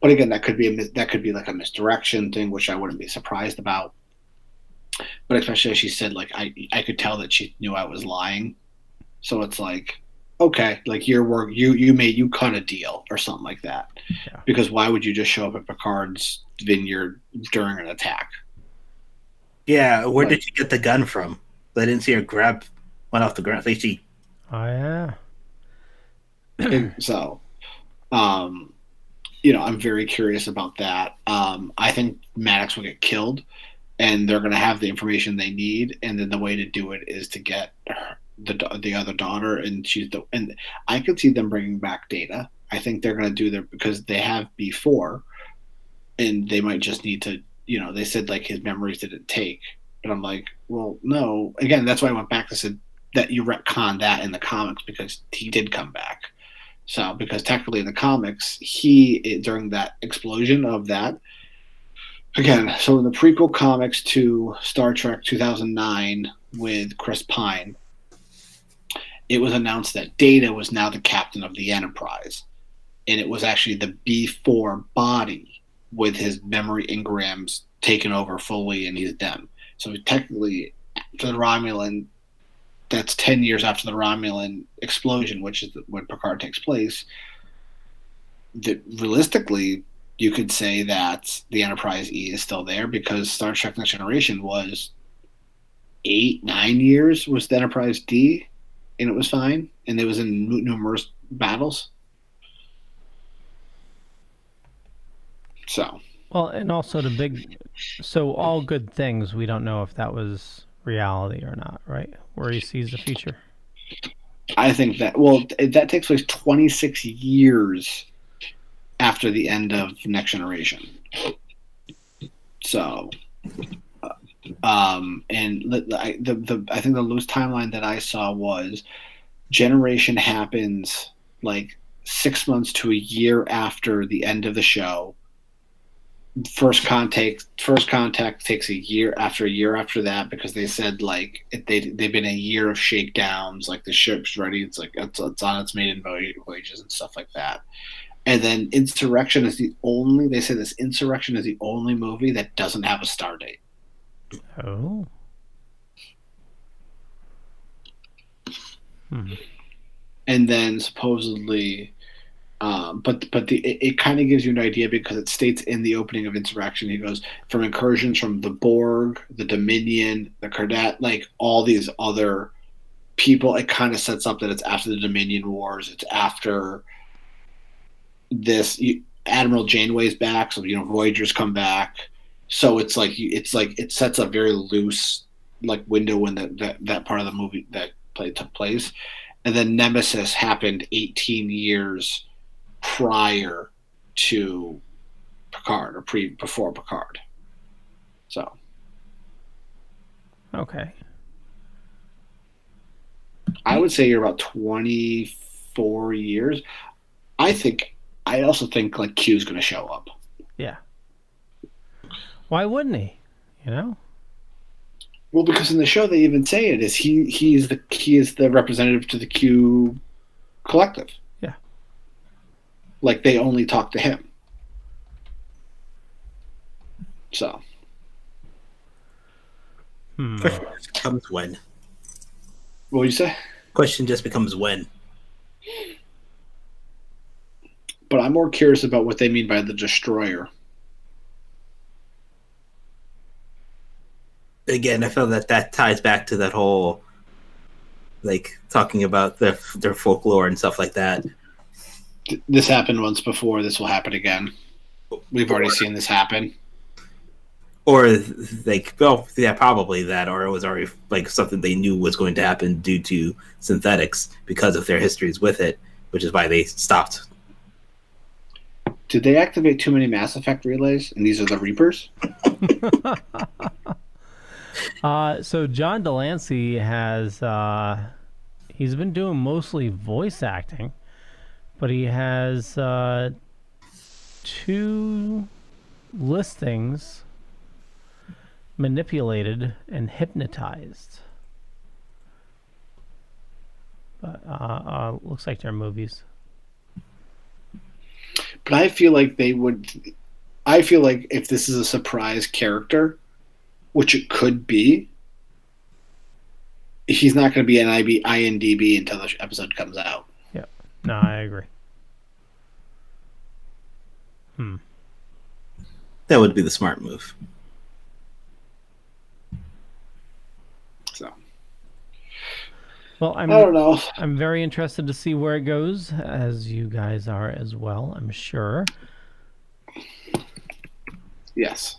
[SPEAKER 4] But again, that could be like a misdirection thing, which I wouldn't be surprised about. But especially as she said, like I could tell that she knew I was lying. So it's like, okay, like your work, you cut a deal or something like that.
[SPEAKER 3] Yeah.
[SPEAKER 4] Because why would you just show up at Picard's vineyard during an attack?
[SPEAKER 5] Yeah, where did she get the gun from? I didn't see her grab one off the ground. Like she.
[SPEAKER 3] Oh yeah.
[SPEAKER 4] And so, I'm very curious about that. I think Maddox will get killed, and they're going to have the information they need, and then the way to do it is to get the other daughter, and and I could see them bringing back Data. I think they're going to do that because they have before, and they might just need to. They said like his memories didn't take, but I'm like, well, no. Again, that's why I went back and said that you retcon that in the comics because he did come back. So because technically in the comics, during that explosion of that. Again, so in the prequel comics to Star Trek 2009 with Chris Pine, it was announced that Data was now the captain of the Enterprise. And it was actually the B4 body with his memory engrams taken over fully, and he's them. So technically, after the Romulan, that's 10 years after the Romulan explosion, which is when Picard takes place, that realistically, you could say that the Enterprise E is still there because Star Trek Next Generation was 8-9 years was the Enterprise D, and it was fine, and it was in numerous battles. So.
[SPEAKER 3] Well, and also so all good things, we don't know if that was reality or not, right? Where he sees the future.
[SPEAKER 4] I think that takes place 26 years after the end of Next Generation. So, and I think the loose timeline that I saw was Generation happens like 6 months to a year after the end of the show. First contact takes a year after that because they said like they've been a year of shakedowns, like the ship's ready, it's like it's on its maiden voyages and stuff like that. And then Insurrection is the only movie that doesn't have a star date.
[SPEAKER 3] Oh.
[SPEAKER 4] And then supposedly it kind of gives you an idea because it states in the opening of Insurrection, he goes from incursions from the Borg, the Dominion, the Cardat, like all these other people. It kind of sets up that it's after the Dominion Wars. It's after this. Admiral Janeway's back, so Voyagers come back. So it's like it sets a very loose like window when that part of the movie that took place, and then Nemesis happened 18 years prior to Picard or before Picard. So
[SPEAKER 3] okay,
[SPEAKER 4] I would say you're about 24 years. I also think like Q's going to show up.
[SPEAKER 3] Yeah. Why wouldn't he?
[SPEAKER 4] Well, because in the show they even say it is he is the representative to the Q collective.
[SPEAKER 3] Yeah.
[SPEAKER 4] Like they only talk to him. So.
[SPEAKER 5] Question just becomes when.
[SPEAKER 4] What would you say?
[SPEAKER 5] Question just becomes when.
[SPEAKER 4] But I'm more curious about what they mean by the destroyer.
[SPEAKER 5] Again, I feel that ties back to that whole, like, talking about their folklore and stuff like that.
[SPEAKER 4] This happened once before. This will happen again. We've already seen this happen.
[SPEAKER 5] Or, like, well, yeah, probably that. Or it was already, like, something they knew was going to happen due to synthetics because of their histories with it, which is why they stopped.
[SPEAKER 4] Did they activate too many Mass Effect relays? And these are the Reapers?
[SPEAKER 3] So John Delancey has he's been doing mostly voice acting, but he has 2 listings manipulated and hypnotized. But looks like they're movies.
[SPEAKER 4] But I feel like if this is a surprise character, which it could be, he's not going to be an IMDb until the episode comes out.
[SPEAKER 3] Yeah. No, I agree.
[SPEAKER 5] That would be the smart move.
[SPEAKER 4] So,
[SPEAKER 3] Well,
[SPEAKER 4] I don't know.
[SPEAKER 3] I'm very interested to see where it goes, as you guys are as well, I'm sure.
[SPEAKER 4] Yes.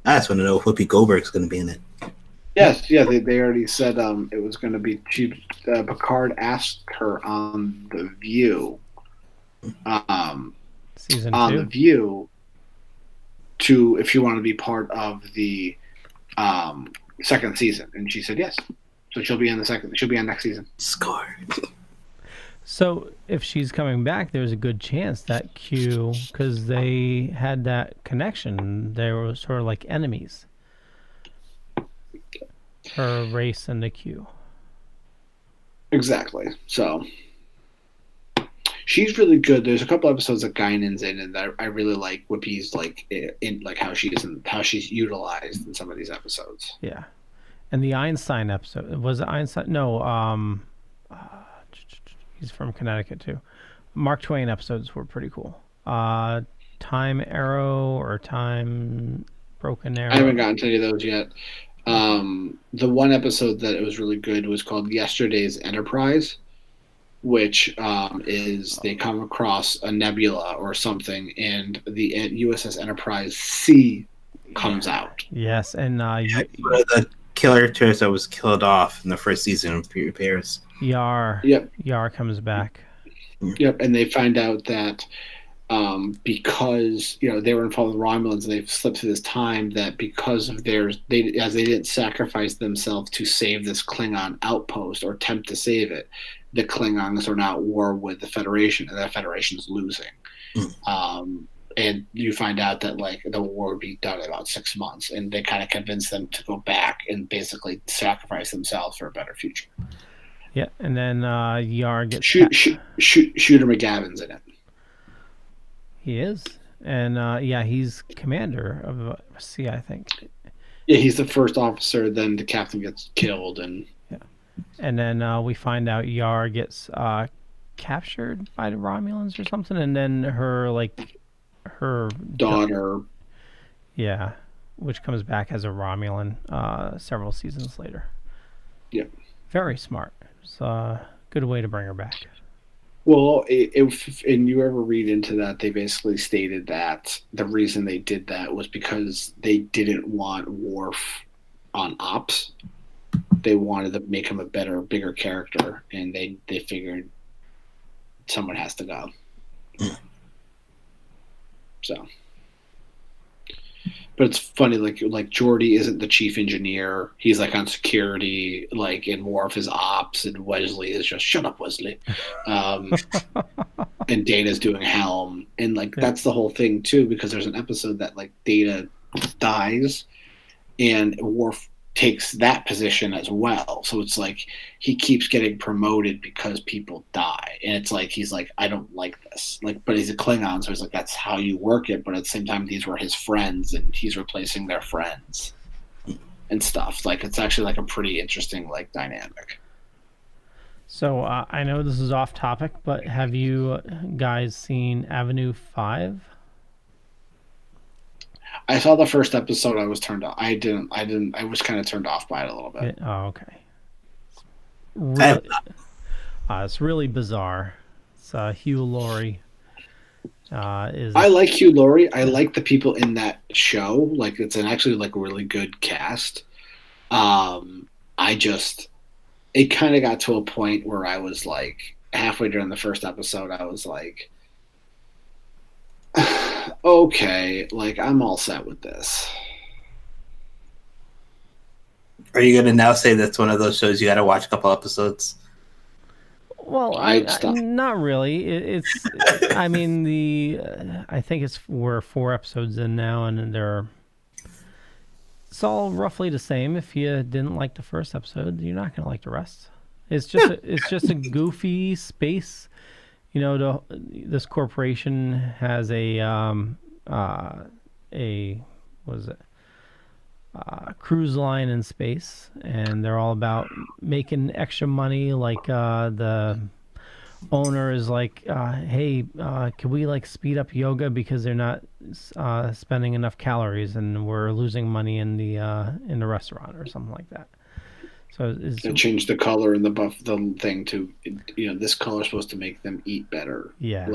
[SPEAKER 5] I just want to know if Whoopi Goldberg's going to be in it.
[SPEAKER 4] Yes, yeah, they already said it was going to be. Picard asked her on The View,
[SPEAKER 3] Season
[SPEAKER 4] on
[SPEAKER 3] 2.
[SPEAKER 4] The View, to if she wanted to be part of the second season, and she said yes. So she'll be in the second. She'll be on next season.
[SPEAKER 5] Score.
[SPEAKER 3] So if she's coming back, there's a good chance that Q, because they had that connection, they were sort of like enemies. Her race and the Q.
[SPEAKER 4] Exactly. So she's really good. There's a couple episodes that Guinan's in, and I really like Whoopi's in how she's utilized in some of these episodes.
[SPEAKER 3] Yeah. And the Einstein episode, was it Einstein? No, he's from Connecticut too. Mark Twain episodes were pretty cool. Time Arrow or Time Broken Arrow.
[SPEAKER 4] I haven't gotten to any of those yet. The one episode that was really good was called Yesterday's Enterprise, which is they come across a nebula or something, and the USS Enterprise C comes out.
[SPEAKER 3] Yes, and
[SPEAKER 5] The characters that was killed off in the first season of Paris.
[SPEAKER 3] Yar.
[SPEAKER 4] Yep.
[SPEAKER 3] Yar comes back.
[SPEAKER 4] Yep, and they find out that because they were involved with Romulans, they've slipped through this time that because of they didn't sacrifice themselves to save this Klingon outpost or attempt to save it, the Klingons are now at war with the Federation, and the Federation's losing. And you find out that the war would be done in about 6 months, and they kind of convince them to go back and basically sacrifice themselves for a better future.
[SPEAKER 3] Yeah, and then Yar gets
[SPEAKER 4] Shooter McGavin's in it.
[SPEAKER 3] He is, and he's commander of sea, I think.
[SPEAKER 4] Yeah, he's the first officer. Then the captain gets killed, and
[SPEAKER 3] then we find out Yar gets captured by the Romulans or something, and then her
[SPEAKER 4] daughter.
[SPEAKER 3] Which comes back as a Romulan several seasons later.
[SPEAKER 4] Yeah,
[SPEAKER 3] very smart. It's a good way to bring her back.
[SPEAKER 4] Well, if you ever read into that, they basically stated that the reason they did that was because they didn't want Worf on Ops. They wanted to make him a bigger character, and they figured someone has to go. So, but it's funny, like Geordi isn't the chief engineer; he's on security, and Worf is ops, and Wesley is just shut up, Wesley. And Data's doing helm, and that's the whole thing too, because there's an episode that Data dies, and Worf takes that position as well. So it's he keeps getting promoted because people die, and it's he's I don't like this, but he's a Klingon, so he's that's how you work it. But at the same time, these were his friends, and he's replacing their friends and stuff. It's actually a pretty interesting dynamic.
[SPEAKER 3] So I know this is off topic, but have you guys seen Avenue 5?
[SPEAKER 4] I saw the first episode. I was turned off. I didn't. I was kind of turned off by it a little bit.
[SPEAKER 3] Oh, okay. Really, it's really bizarre. It's Hugh Laurie. I like
[SPEAKER 4] Hugh Laurie. I like the people in that show. It's actually a really good cast. It kind of got to a point where I was halfway during the first episode, I was okay, I'm all set with this.
[SPEAKER 5] Are you going to now say that's one of those shows you got to watch a couple episodes?
[SPEAKER 3] Well, not really. It's I mean, I think we're 4 episodes in now, and it's all roughly the same. If you didn't like the first episode, you're not going to like the rest. It's just a goofy space. This corporation has a cruise line in space, and they're all about making extra money. Like the owner is like, hey, can we like speed up yoga because they're not spending enough calories and we're losing money in the restaurant or something like that. So
[SPEAKER 4] They changed the color in the thing to, this color is supposed to make them eat better.
[SPEAKER 3] Yeah.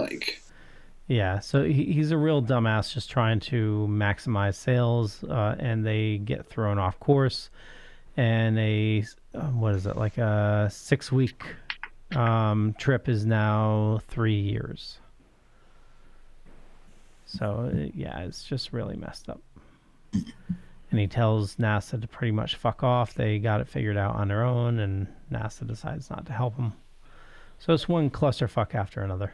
[SPEAKER 4] Yeah,
[SPEAKER 3] so he's a real dumbass just trying to maximize sales, and they get thrown off course. And what is it, like a 6-week trip is now 3 years. So, it's just really messed up. And he tells NASA to pretty much fuck off. They got it figured out on their own, and NASA decides not to help them. So it's one clusterfuck after another.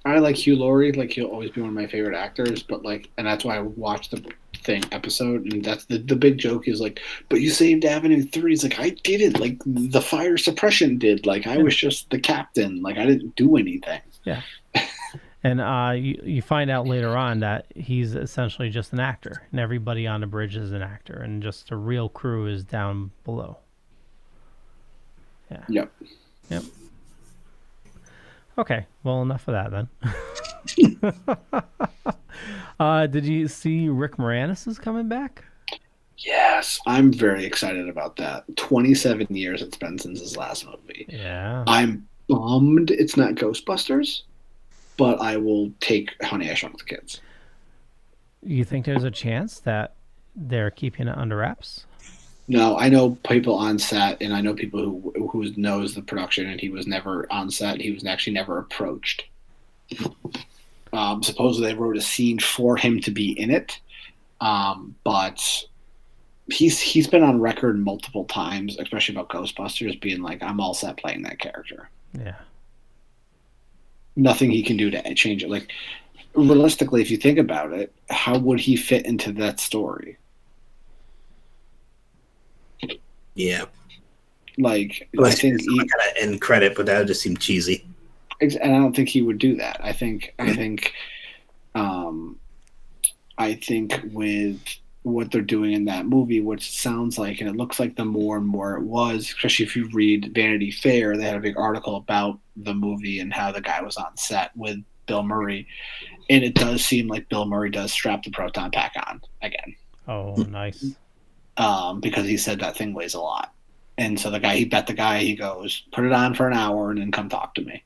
[SPEAKER 4] I like Hugh Laurie. Like, he'll always be one of my favorite actors. But and that's why I watched the episode, and that's the big joke is like, but you saved Avenue 3. He's like, I didn't. Like, the fire suppression did. Like, I was just the captain. Like, I didn't do anything.
[SPEAKER 3] Yeah. And you find out later on that he's essentially just an actor, and everybody on the bridge is an actor, and just the real crew is down below. Yeah. Yep. Okay, well, enough of that then. Did you see Rick Moranis is coming back?
[SPEAKER 4] Yes, I'm very excited about that. 27 years it's been since his last movie.
[SPEAKER 3] Yeah.
[SPEAKER 4] I'm bummed it's not Ghostbusters, but I will take Honey, I Shrunk the Kids.
[SPEAKER 3] You think there's a chance that they're keeping it under wraps?
[SPEAKER 4] No, I know people on set, and I know people who knows the production, and he was never on set. He was actually never approached. Supposedly they wrote a scene for him to be in it, but he's been on record multiple times, especially about Ghostbusters, being like, I'm all set playing that character.
[SPEAKER 3] Yeah.
[SPEAKER 4] Nothing he can do to change it. Like, realistically, if you think about it, how would he fit into that story?
[SPEAKER 5] Yeah.
[SPEAKER 4] Like,
[SPEAKER 5] I
[SPEAKER 4] think
[SPEAKER 5] he kind of end credit, but that would just seem cheesy.
[SPEAKER 4] And I don't think he would do that. I think with what they're doing in that movie, which sounds like, and it looks like the more and more it was, especially if you read Vanity Fair, they had a big article about the movie and how the guy was on set with Bill Murray. And it does seem like Bill Murray does strap the proton pack on again.
[SPEAKER 3] Oh, nice.
[SPEAKER 4] Because he said that thing weighs a lot. And so he bet the guy, he goes, put it on for an hour and then come talk to me.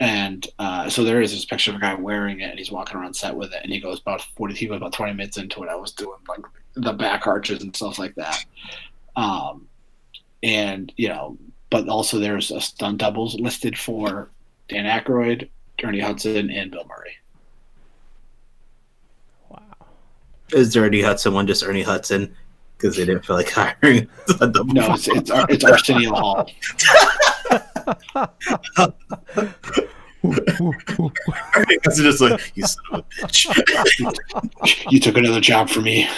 [SPEAKER 4] And so there is this picture of a guy wearing it, and he's walking around set with it, and he goes about 20 minutes into it. I was doing like the back arches and stuff like that. And, but also there's a stunt doubles listed for Dan Aykroyd, Ernie Hudson, and Bill Murray.
[SPEAKER 3] Wow.
[SPEAKER 5] Is there Ernie Hudson one just Ernie Hudson? Because they didn't feel like hiring a double.
[SPEAKER 4] No, it's Arsenio Hall.
[SPEAKER 5] It's just like, you son of a bitch.
[SPEAKER 4] You took another job for me.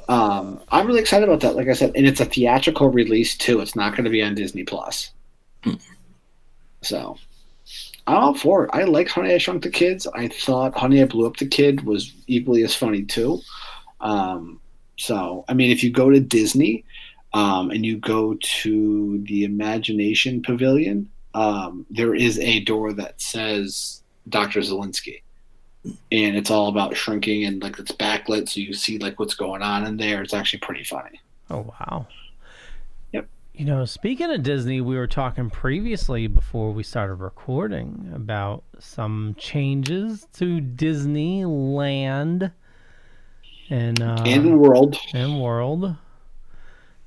[SPEAKER 4] I'm really excited about that. Like I said, and it's a theatrical release too. It's not going to be on Disney Plus. So I'm all for it. I like Honey, I Shrunk the Kids. I thought Honey, I Blew Up the Kid was equally as funny too. So, I mean, if you go to Disney and you go to the Imagination Pavilion, there is a door that says Dr. Zelinsky. And it's all about shrinking, and like it's backlit, so you see like what's going on in there. It's actually pretty funny.
[SPEAKER 3] Oh, wow.
[SPEAKER 4] Yep.
[SPEAKER 3] Speaking of Disney, we were talking previously before we started recording about some changes to Disneyland. And
[SPEAKER 4] World.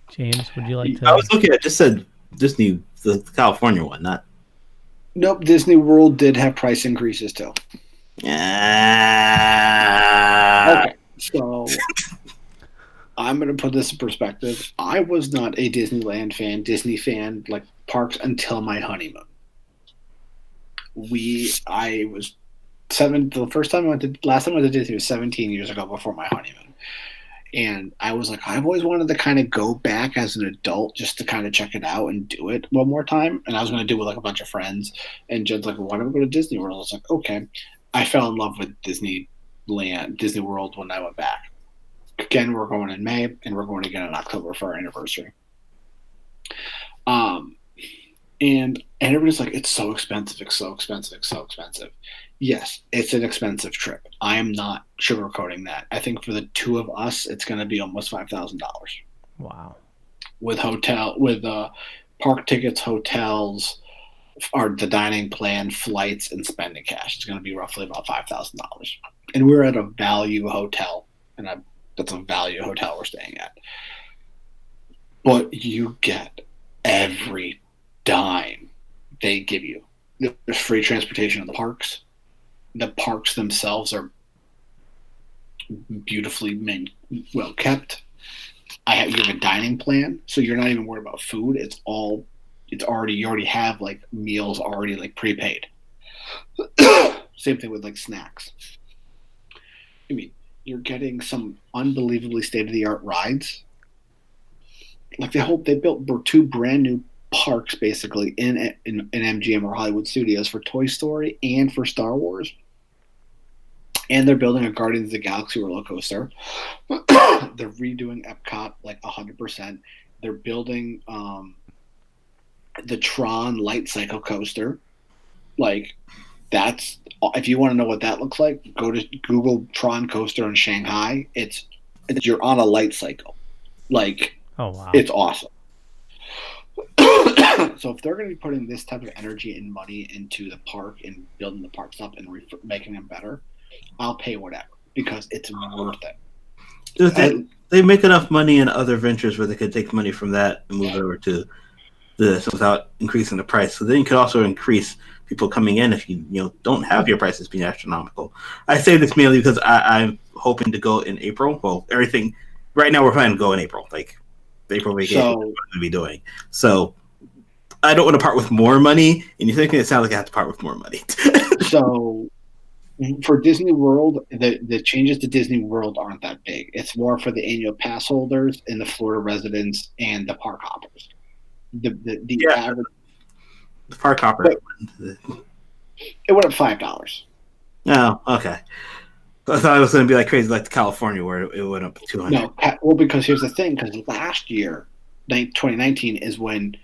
[SPEAKER 3] James, would you like to?
[SPEAKER 5] I was looking at just said Disney, the California one, not.
[SPEAKER 4] Nope, Disney World did have price increases too. Okay, so I'm going to put this in perspective. I was not a Disneyland fan, Disney fan, like parks until my honeymoon. I was 7. The last time I went to Disney was 17 years ago before my honeymoon. And I was like, I've always wanted to kind of go back as an adult just to kind of check it out and do it one more time. And I was going to do it with like a bunch of friends. And Jed's like, why don't we go to Disney World? I was like, okay. I fell in love with Disney Disney World when I went back. Again, we're going in May, and we're going again in October for our anniversary. And everybody's like, it's so expensive, it's so expensive, it's so expensive. Yes, it's an expensive trip. I am not sugarcoating that. I think for the two of us, it's going to be almost $5,000.
[SPEAKER 3] Wow.
[SPEAKER 4] With park tickets, hotels, or the dining plan, flights, and spending cash. It's going to be roughly about $5,000. And we're at a value hotel, and that's a value hotel we're staying at. But you get every dime they give you. There's free transportation in the parks. The parks themselves are beautifully well kept. You have a dining plan, so you're not even worried about food. You already have like meals already like prepaid. Same thing with like snacks. I mean, you're getting some unbelievably state-of-the-art rides. Like they built two brand new parks basically in MGM or Hollywood Studios for Toy Story and for Star Wars. And they're building a Guardians of the Galaxy roller coaster. They're redoing Epcot like 100%. They're building the Tron light cycle coaster. Like, that's, if you want to know what that looks like, go to Google Tron coaster in Shanghai. You're on a light cycle. Like,
[SPEAKER 3] oh wow,
[SPEAKER 4] it's awesome. So if they're going to be putting this type of energy and money into the park and building the parks up and making them better, I'll pay whatever because it's worth it.
[SPEAKER 5] They make enough money in other ventures where they could take money from that and move it over to this without increasing the price. So then you could also increase people coming in if you don't have your prices being astronomical. I say this mainly because I'm hoping to go in April. Well, everything right now we're planning to go in April, like the April vacation. So, we're going to be doing. So I don't want to part with more money, and you're thinking it sounds like I have to part with more money.
[SPEAKER 4] So for Disney World, the changes to Disney World aren't that big. It's more for the annual pass holders and the Florida residents and the park hoppers. Average,
[SPEAKER 5] the park hopper.
[SPEAKER 4] It went up $5.
[SPEAKER 5] Oh, okay. I thought it was going to be like crazy, like California, where it went up $200.
[SPEAKER 4] No, well, because here's the thing: because last year, 2019, is when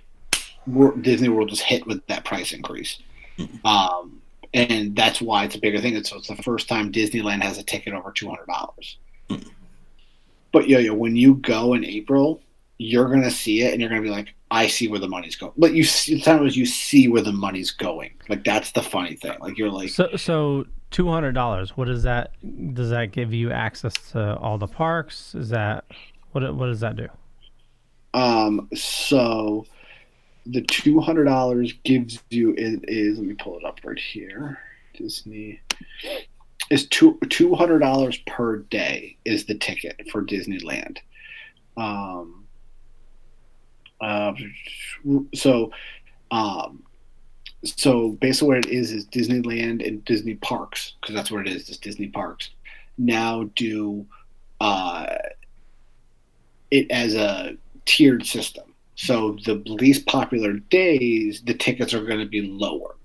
[SPEAKER 4] Disney World was hit with that price increase. Mm-hmm. And that's why it's a bigger thing. So it's the first time Disneyland has a ticket over $200. Mm-hmm. But when you go in April, you're gonna see it, and you're gonna be like, "I see where the money's going." But you see where the money's going. Like, that's the funny thing. Like, you're like,
[SPEAKER 3] so $200. What does that give you access to all the parks? Is that what does that do?
[SPEAKER 4] So the $200 gives you let me pull it up right here. Disney is $200 per day is the ticket for Disneyland. So basically what it is Disneyland and Disney parks, because that's what it is, just Disney parks, now do it as a tiered system. So the least popular days, the tickets are going to be lower.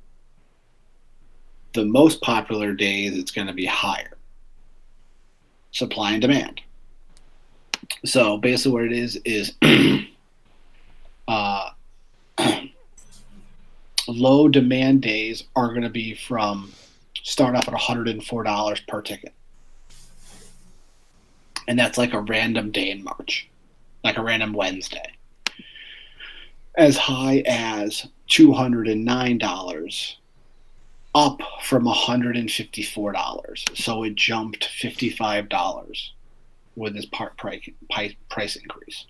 [SPEAKER 4] The most popular days, it's going to be higher. Supply and demand. So basically what it is low demand days are going to be start off at $104 per ticket. And that's like a random day in March, like a random Wednesday. As high as $209, up from $154. So it jumped $55 with this price increase.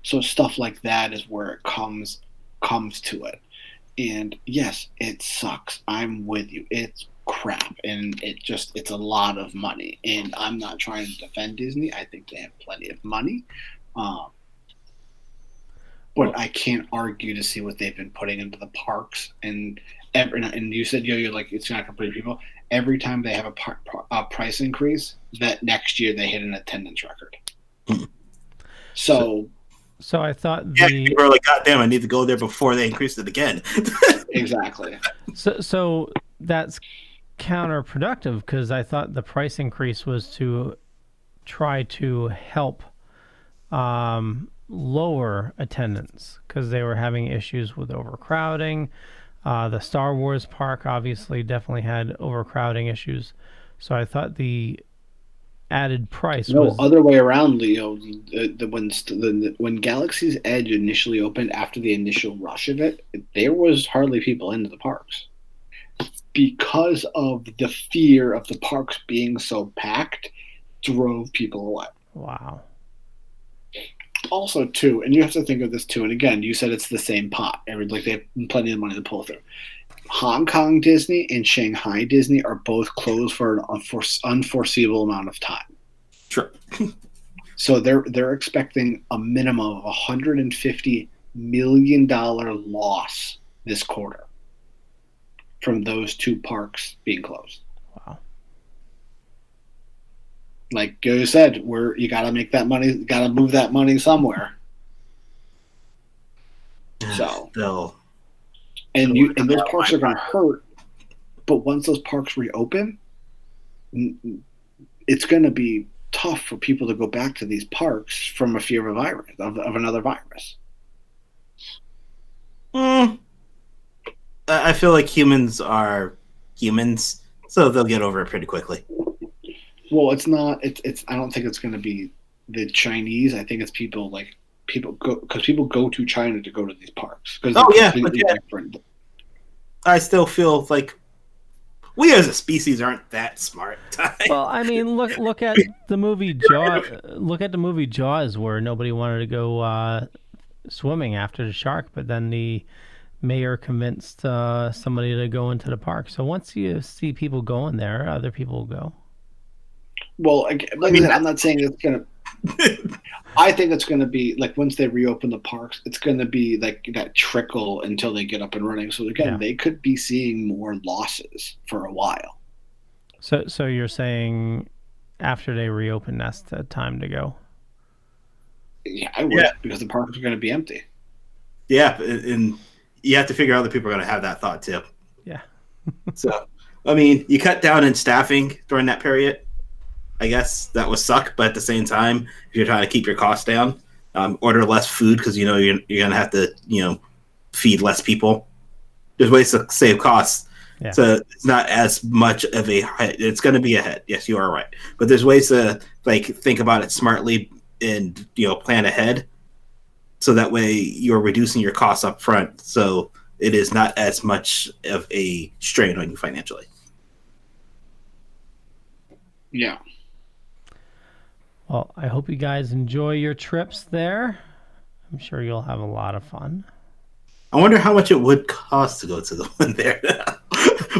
[SPEAKER 4] So stuff like that is where it comes to it. And yes, it sucks. I'm with you. It's crap, and it's a lot of money. And I'm not trying to defend Disney. I think they have plenty of money. But I can't argue to see what they've been putting into the parks. And you said, you're like, it's not complete people. Every time they have a price increase, that next year they hit an attendance record. So
[SPEAKER 3] I thought
[SPEAKER 5] people are like, God damn, I need to go there before they increase it again.
[SPEAKER 4] Exactly.
[SPEAKER 3] So that's counterproductive because I thought the price increase was to try to help lower attendance because they were having issues with overcrowding. The Star Wars park obviously definitely had overcrowding issues. So I thought the added price was...
[SPEAKER 4] No, other way around, Leo. When Galaxy's Edge initially opened after the initial rush of it, there was hardly people into the parks. Because of the fear of the parks being so packed, drove people away.
[SPEAKER 3] Wow.
[SPEAKER 4] Also, too, and you have to think of this too, and again, you said it's the same pot. Like they have plenty of money to pull through. Hong Kong Disney and Shanghai Disney are both closed for an unforeseeable amount of time.
[SPEAKER 5] Sure.
[SPEAKER 4] So they're expecting a minimum of $150 million loss this quarter from those two parks being closed.
[SPEAKER 3] Wow.
[SPEAKER 4] Like you said, you got to make that money, got to move that money somewhere. So, and those parks are going to hurt. But once those parks reopen, it's going to be tough for people to go back to these parks from a fear of a virus, of another virus.
[SPEAKER 5] I feel like humans are humans, so they'll get over it pretty quickly.
[SPEAKER 4] Well, it's not. It's. I don't think it's going to be the Chinese. I think it's people go because people go to China to go to these parks. Different.
[SPEAKER 5] I still feel like we as a species aren't that smart.
[SPEAKER 3] Well, I mean, look at the movie Jaws. Look at the movie Jaws, where nobody wanted to go swimming after the shark, but then the mayor convinced somebody to go into the park. So once you see people going there, other people will go.
[SPEAKER 4] Well, I said, I'm not saying it's going to... I think it's going to be, like, once they reopen the parks, it's going to be, like, that trickle until they get up and running. So, again, they could be seeing more losses for a while.
[SPEAKER 3] So you're saying after they reopen, that's the time to go?
[SPEAKER 4] Yeah, I would, because the parks are going to be empty.
[SPEAKER 5] Yeah, and you have to figure other people are going to have that thought, too.
[SPEAKER 3] Yeah.
[SPEAKER 5] So, I mean, you cut down in staffing during that period. I guess that would suck, but at the same time, if you're trying to keep your costs down, order less food because you're gonna have to feed less people. There's ways to save costs, so it's not as much of a. It's going to be a hit. Yes, you are right, but there's ways to think about it smartly and plan ahead, so that way you're reducing your costs up front, so it is not as much of a strain on you financially.
[SPEAKER 4] Yeah.
[SPEAKER 3] Well, I hope you guys enjoy your trips there. I'm sure you'll have a lot of fun.
[SPEAKER 5] I wonder how much it would cost to go to the one there.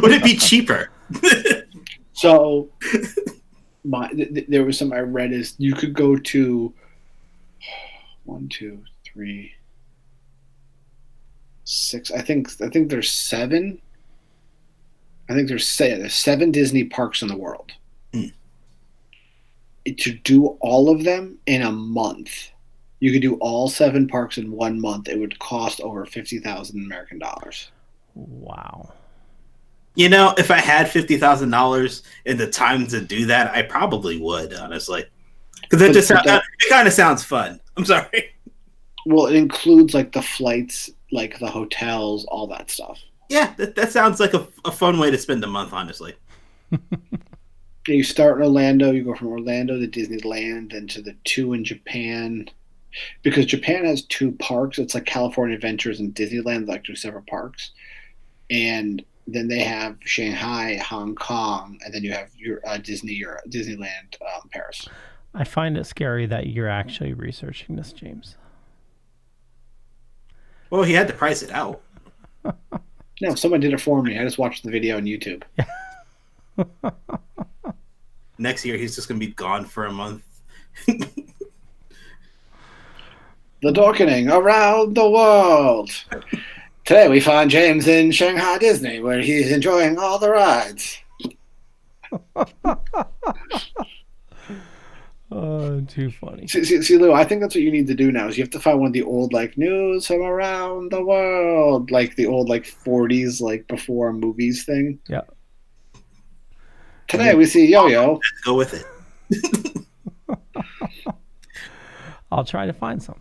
[SPEAKER 5] Would it be cheaper?
[SPEAKER 4] So, there was some I read is you could go to 1, 2, 3, 6. I think there's 7. I think there's 7 Disney parks in the world. To do all of them in a month, you could do all 7 parks in 1 month. It would cost over $50,000 American dollars.
[SPEAKER 3] Wow.
[SPEAKER 5] If I had $50,000 and the time to do that, I probably would, honestly. Because it kind of sounds fun. I'm sorry.
[SPEAKER 4] Well, it includes like the flights, like the hotels, all that stuff.
[SPEAKER 5] Yeah, that sounds like a fun way to spend a month, honestly.
[SPEAKER 4] You start in Orlando, you go from Orlando to Disneyland, then to the 2 in Japan. Because Japan has 2 parks. It's like California Adventures and Disneyland, like 2 separate parks. And then they have Shanghai, Hong Kong, and then you have your Disneyland, Paris.
[SPEAKER 3] I find it scary that you're actually researching this, James.
[SPEAKER 5] Well, he had to price it out.
[SPEAKER 4] No, someone did it for me. I just watched the video on YouTube.
[SPEAKER 5] Next year, he's just going to be gone for a month.
[SPEAKER 4] The Dorkening around the world. Today we find James in Shanghai Disney, where he's enjoying all the rides.
[SPEAKER 3] Oh, too funny.
[SPEAKER 4] See, Lou, I think that's what you need to do now is you have to find one of the old, news from around the world, like the old, 40s, before movies thing.
[SPEAKER 3] Yeah.
[SPEAKER 4] Today we see Yo-Yo.
[SPEAKER 5] Let's go with it.
[SPEAKER 3] I'll try to find some.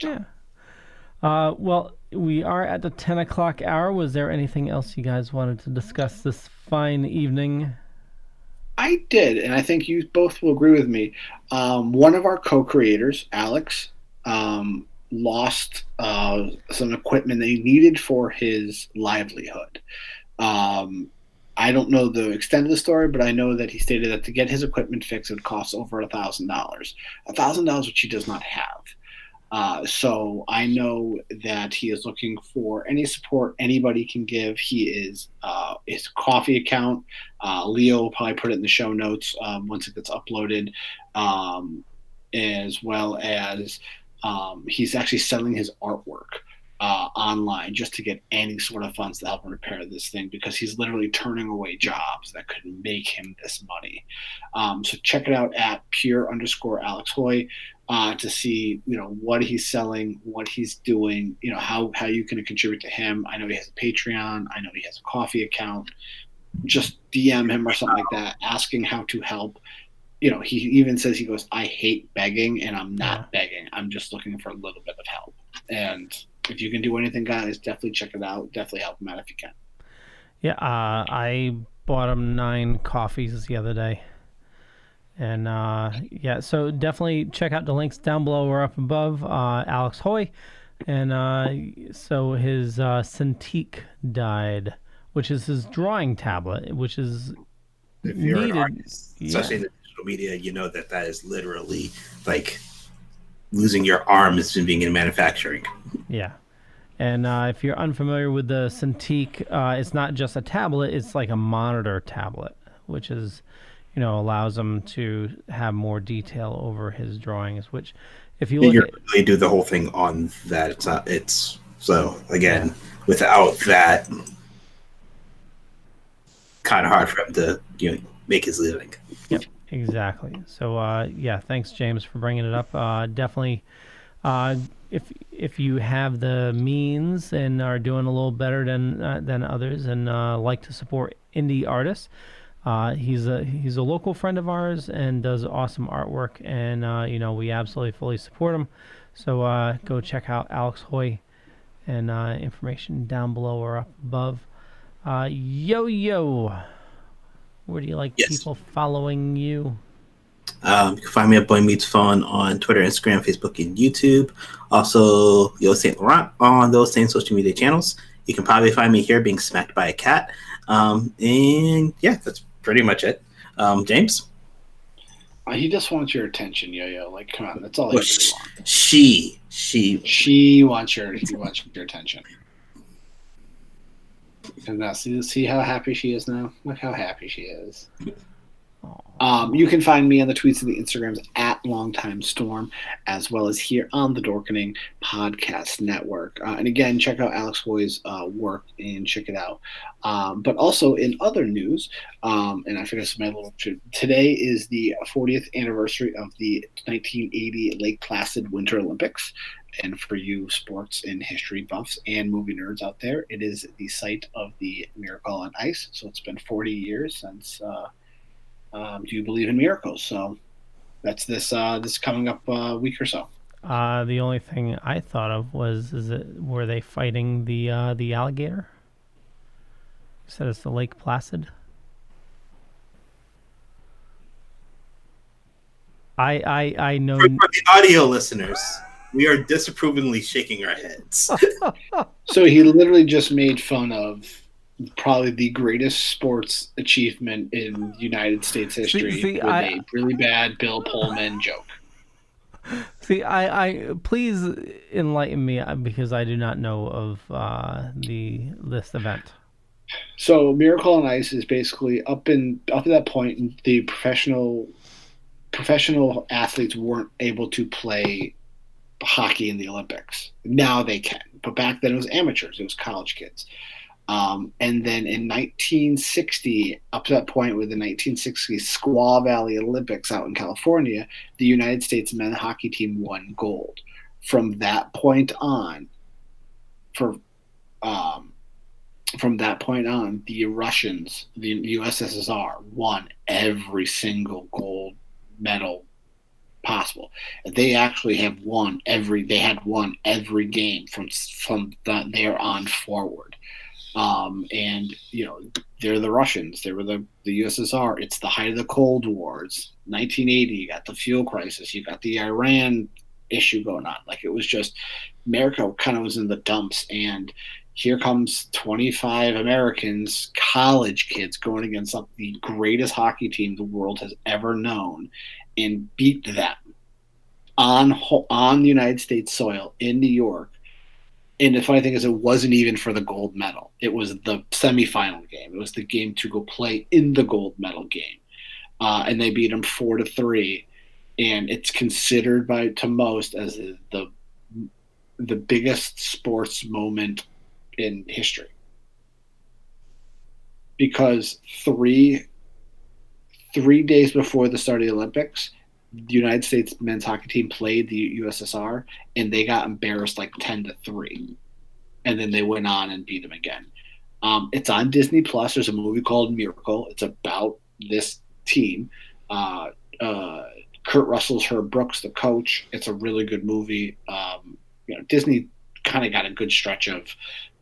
[SPEAKER 3] Yeah. Well, we are at the 10 o'clock hour. Was there anything else you guys wanted to discuss this fine evening?
[SPEAKER 4] I did, and I think you both will agree with me. One of our co-creators, Alex, lost some equipment that he needed for his livelihood. I don't know the extent of the story, but I know that he stated that to get his equipment fixed, it would cost over $1,000. $1,000, which he does not have. So I know that he is looking for any support anybody can give. He is his coffee account. Leo will probably put it in the show notes once it gets uploaded, as well as he's actually selling his artwork online just to get any sort of funds to help him repair this thing, because he's literally turning away jobs that could make him this money. So check it out at pure_Alex Hoy to see, what he's selling, what he's doing, how you can contribute to him. I know he has a Patreon. I know he has a coffee account. Just DM him or something like that, asking how to help. He even says, he goes, I hate begging, and I'm not begging. I'm just looking for a little bit of help. And if you can do anything, guys, definitely check it out. Definitely help him out if you can.
[SPEAKER 3] Yeah, I bought him 9 coffees the other day. And, so definitely check out the links down below or up above. Alex Hoy. And so his Cintiq died, which is his drawing tablet, which is
[SPEAKER 5] if you're
[SPEAKER 3] needed.
[SPEAKER 5] An artist, especially in the digital media, you know that is literally like losing your arm has been being in manufacturing.
[SPEAKER 3] Yeah. And if you're unfamiliar with the Cintiq, it's not just a tablet, it's like a monitor tablet, which is, allows him to have more detail over his drawings, which if you look
[SPEAKER 5] really do the whole thing on that. So again, without that, kind of hard for him to, make his living.
[SPEAKER 3] Yep, exactly. So thanks James for bringing it up. Definitely, if you have the means and are doing a little better than others and like to support indie artists, he's a local friend of ours and does awesome artwork, and we absolutely fully support him. So go check out Alex Hoy, and information down below or up above. Yo, where do you like people following you?
[SPEAKER 5] You can find me at Boy Meets Fun on Twitter, Instagram, Facebook, and YouTube. Also, Yo Saint Laurent on those same social media channels. You can probably find me here being smacked by a cat. And that's pretty much it. James?
[SPEAKER 4] He just wants your attention, Yo-Yo. Like, come on, that's all he really wants.
[SPEAKER 5] She
[SPEAKER 4] wants your attention. And now, see how happy she is now? Look how happy she is. You can find me on the tweets and the Instagrams at LongTimeStorm, as well as here on the Dorkening Podcast Network. And again, check out Alex Hoy's work and check it out. But also in other news, and I forgot my little today is the 40th anniversary of the 1980 Lake Placid Winter Olympics. And for you sports and history buffs and movie nerds out there, it is the site of the Miracle on Ice. So it's been 40 years since Do You Believe in Miracles? So that's this coming up week or so.
[SPEAKER 3] The only thing I thought of were they fighting the alligator? You said it's the Lake Placid. I know.
[SPEAKER 5] For the audio listeners, we are disapprovingly shaking our heads.
[SPEAKER 4] So he literally just made fun of probably the greatest sports achievement in United States history with a really bad Bill Pullman joke.
[SPEAKER 3] See, I please enlighten me because I do not know of this event.
[SPEAKER 4] So Miracle on Ice is basically up to that point, the professional athletes weren't able to play hockey in the Olympics. Now they can, but back then it was amateurs. It was college kids. And then in 1960, up to that point with the 1960 Squaw Valley Olympics out in California, the United States men's hockey team won gold. From that point on, for from that point on, the Russians, the USSR, won every single gold medal possible. They actually have won they had won every game from there on forward. And they're the Russians. They were the USSR. It's the height of the Cold Wars. 1980, you got the fuel crisis. You got the Iran issue going on. Like, it was just, America kind of was in the dumps, and here comes 25 Americans, college kids, going against the greatest hockey team the world has ever known, and beat them on the United States soil in New York. And the funny thing is, it wasn't even for the gold medal. It was the semifinal game. It was the game to go play in the gold medal game, and they beat them 4-3. And it's considered to most as the biggest sports moment in history, because three days before the start of the Olympics, the United States men's hockey team played the USSR, and they got embarrassed like 10-3, and then they went on and beat them again. It's on Disney Plus. There's a movie called Miracle. It's about this team. Kurt Russell's Herb Brooks, the coach. It's a really good movie. Disney kind of got a good stretch of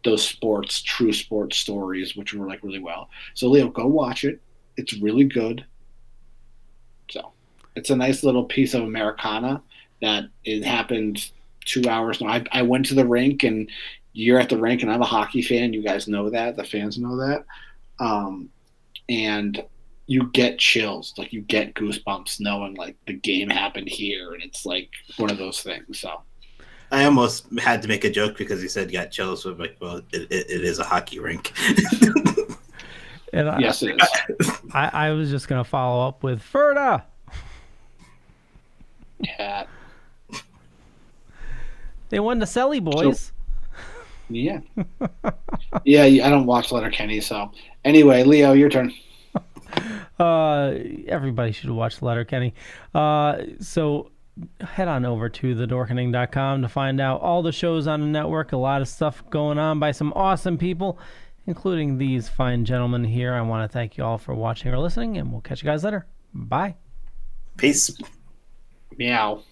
[SPEAKER 4] those true sports stories, which were like really well. So Leo, go watch it. It's really good. So it's a nice little piece of Americana that it happened 2 hours. I went to the rink, and you're at the rink, and I'm a hockey fan. You guys know that. The fans know that. And you get chills, like you get goosebumps knowing like the game happened here, and it's like one of those things. So
[SPEAKER 5] I almost had to make a joke because he said you got chills. So I'm like, well, it is a hockey rink.
[SPEAKER 3] And
[SPEAKER 4] yes, it is.
[SPEAKER 3] I was just going to follow up with Ferda.
[SPEAKER 4] Yeah.
[SPEAKER 3] They won the Selly boys.
[SPEAKER 4] Yeah. Yeah, I don't watch Letterkenny, so. Anyway, Leo, your turn.
[SPEAKER 3] Everybody should watch Letterkenny. So head on over to thedorkening.com to find out all the shows on the network. A lot of stuff going on by some awesome people, including these fine gentlemen here. I want to thank you all for watching or listening, and we'll catch you guys later. Bye.
[SPEAKER 5] Peace.
[SPEAKER 4] Meow.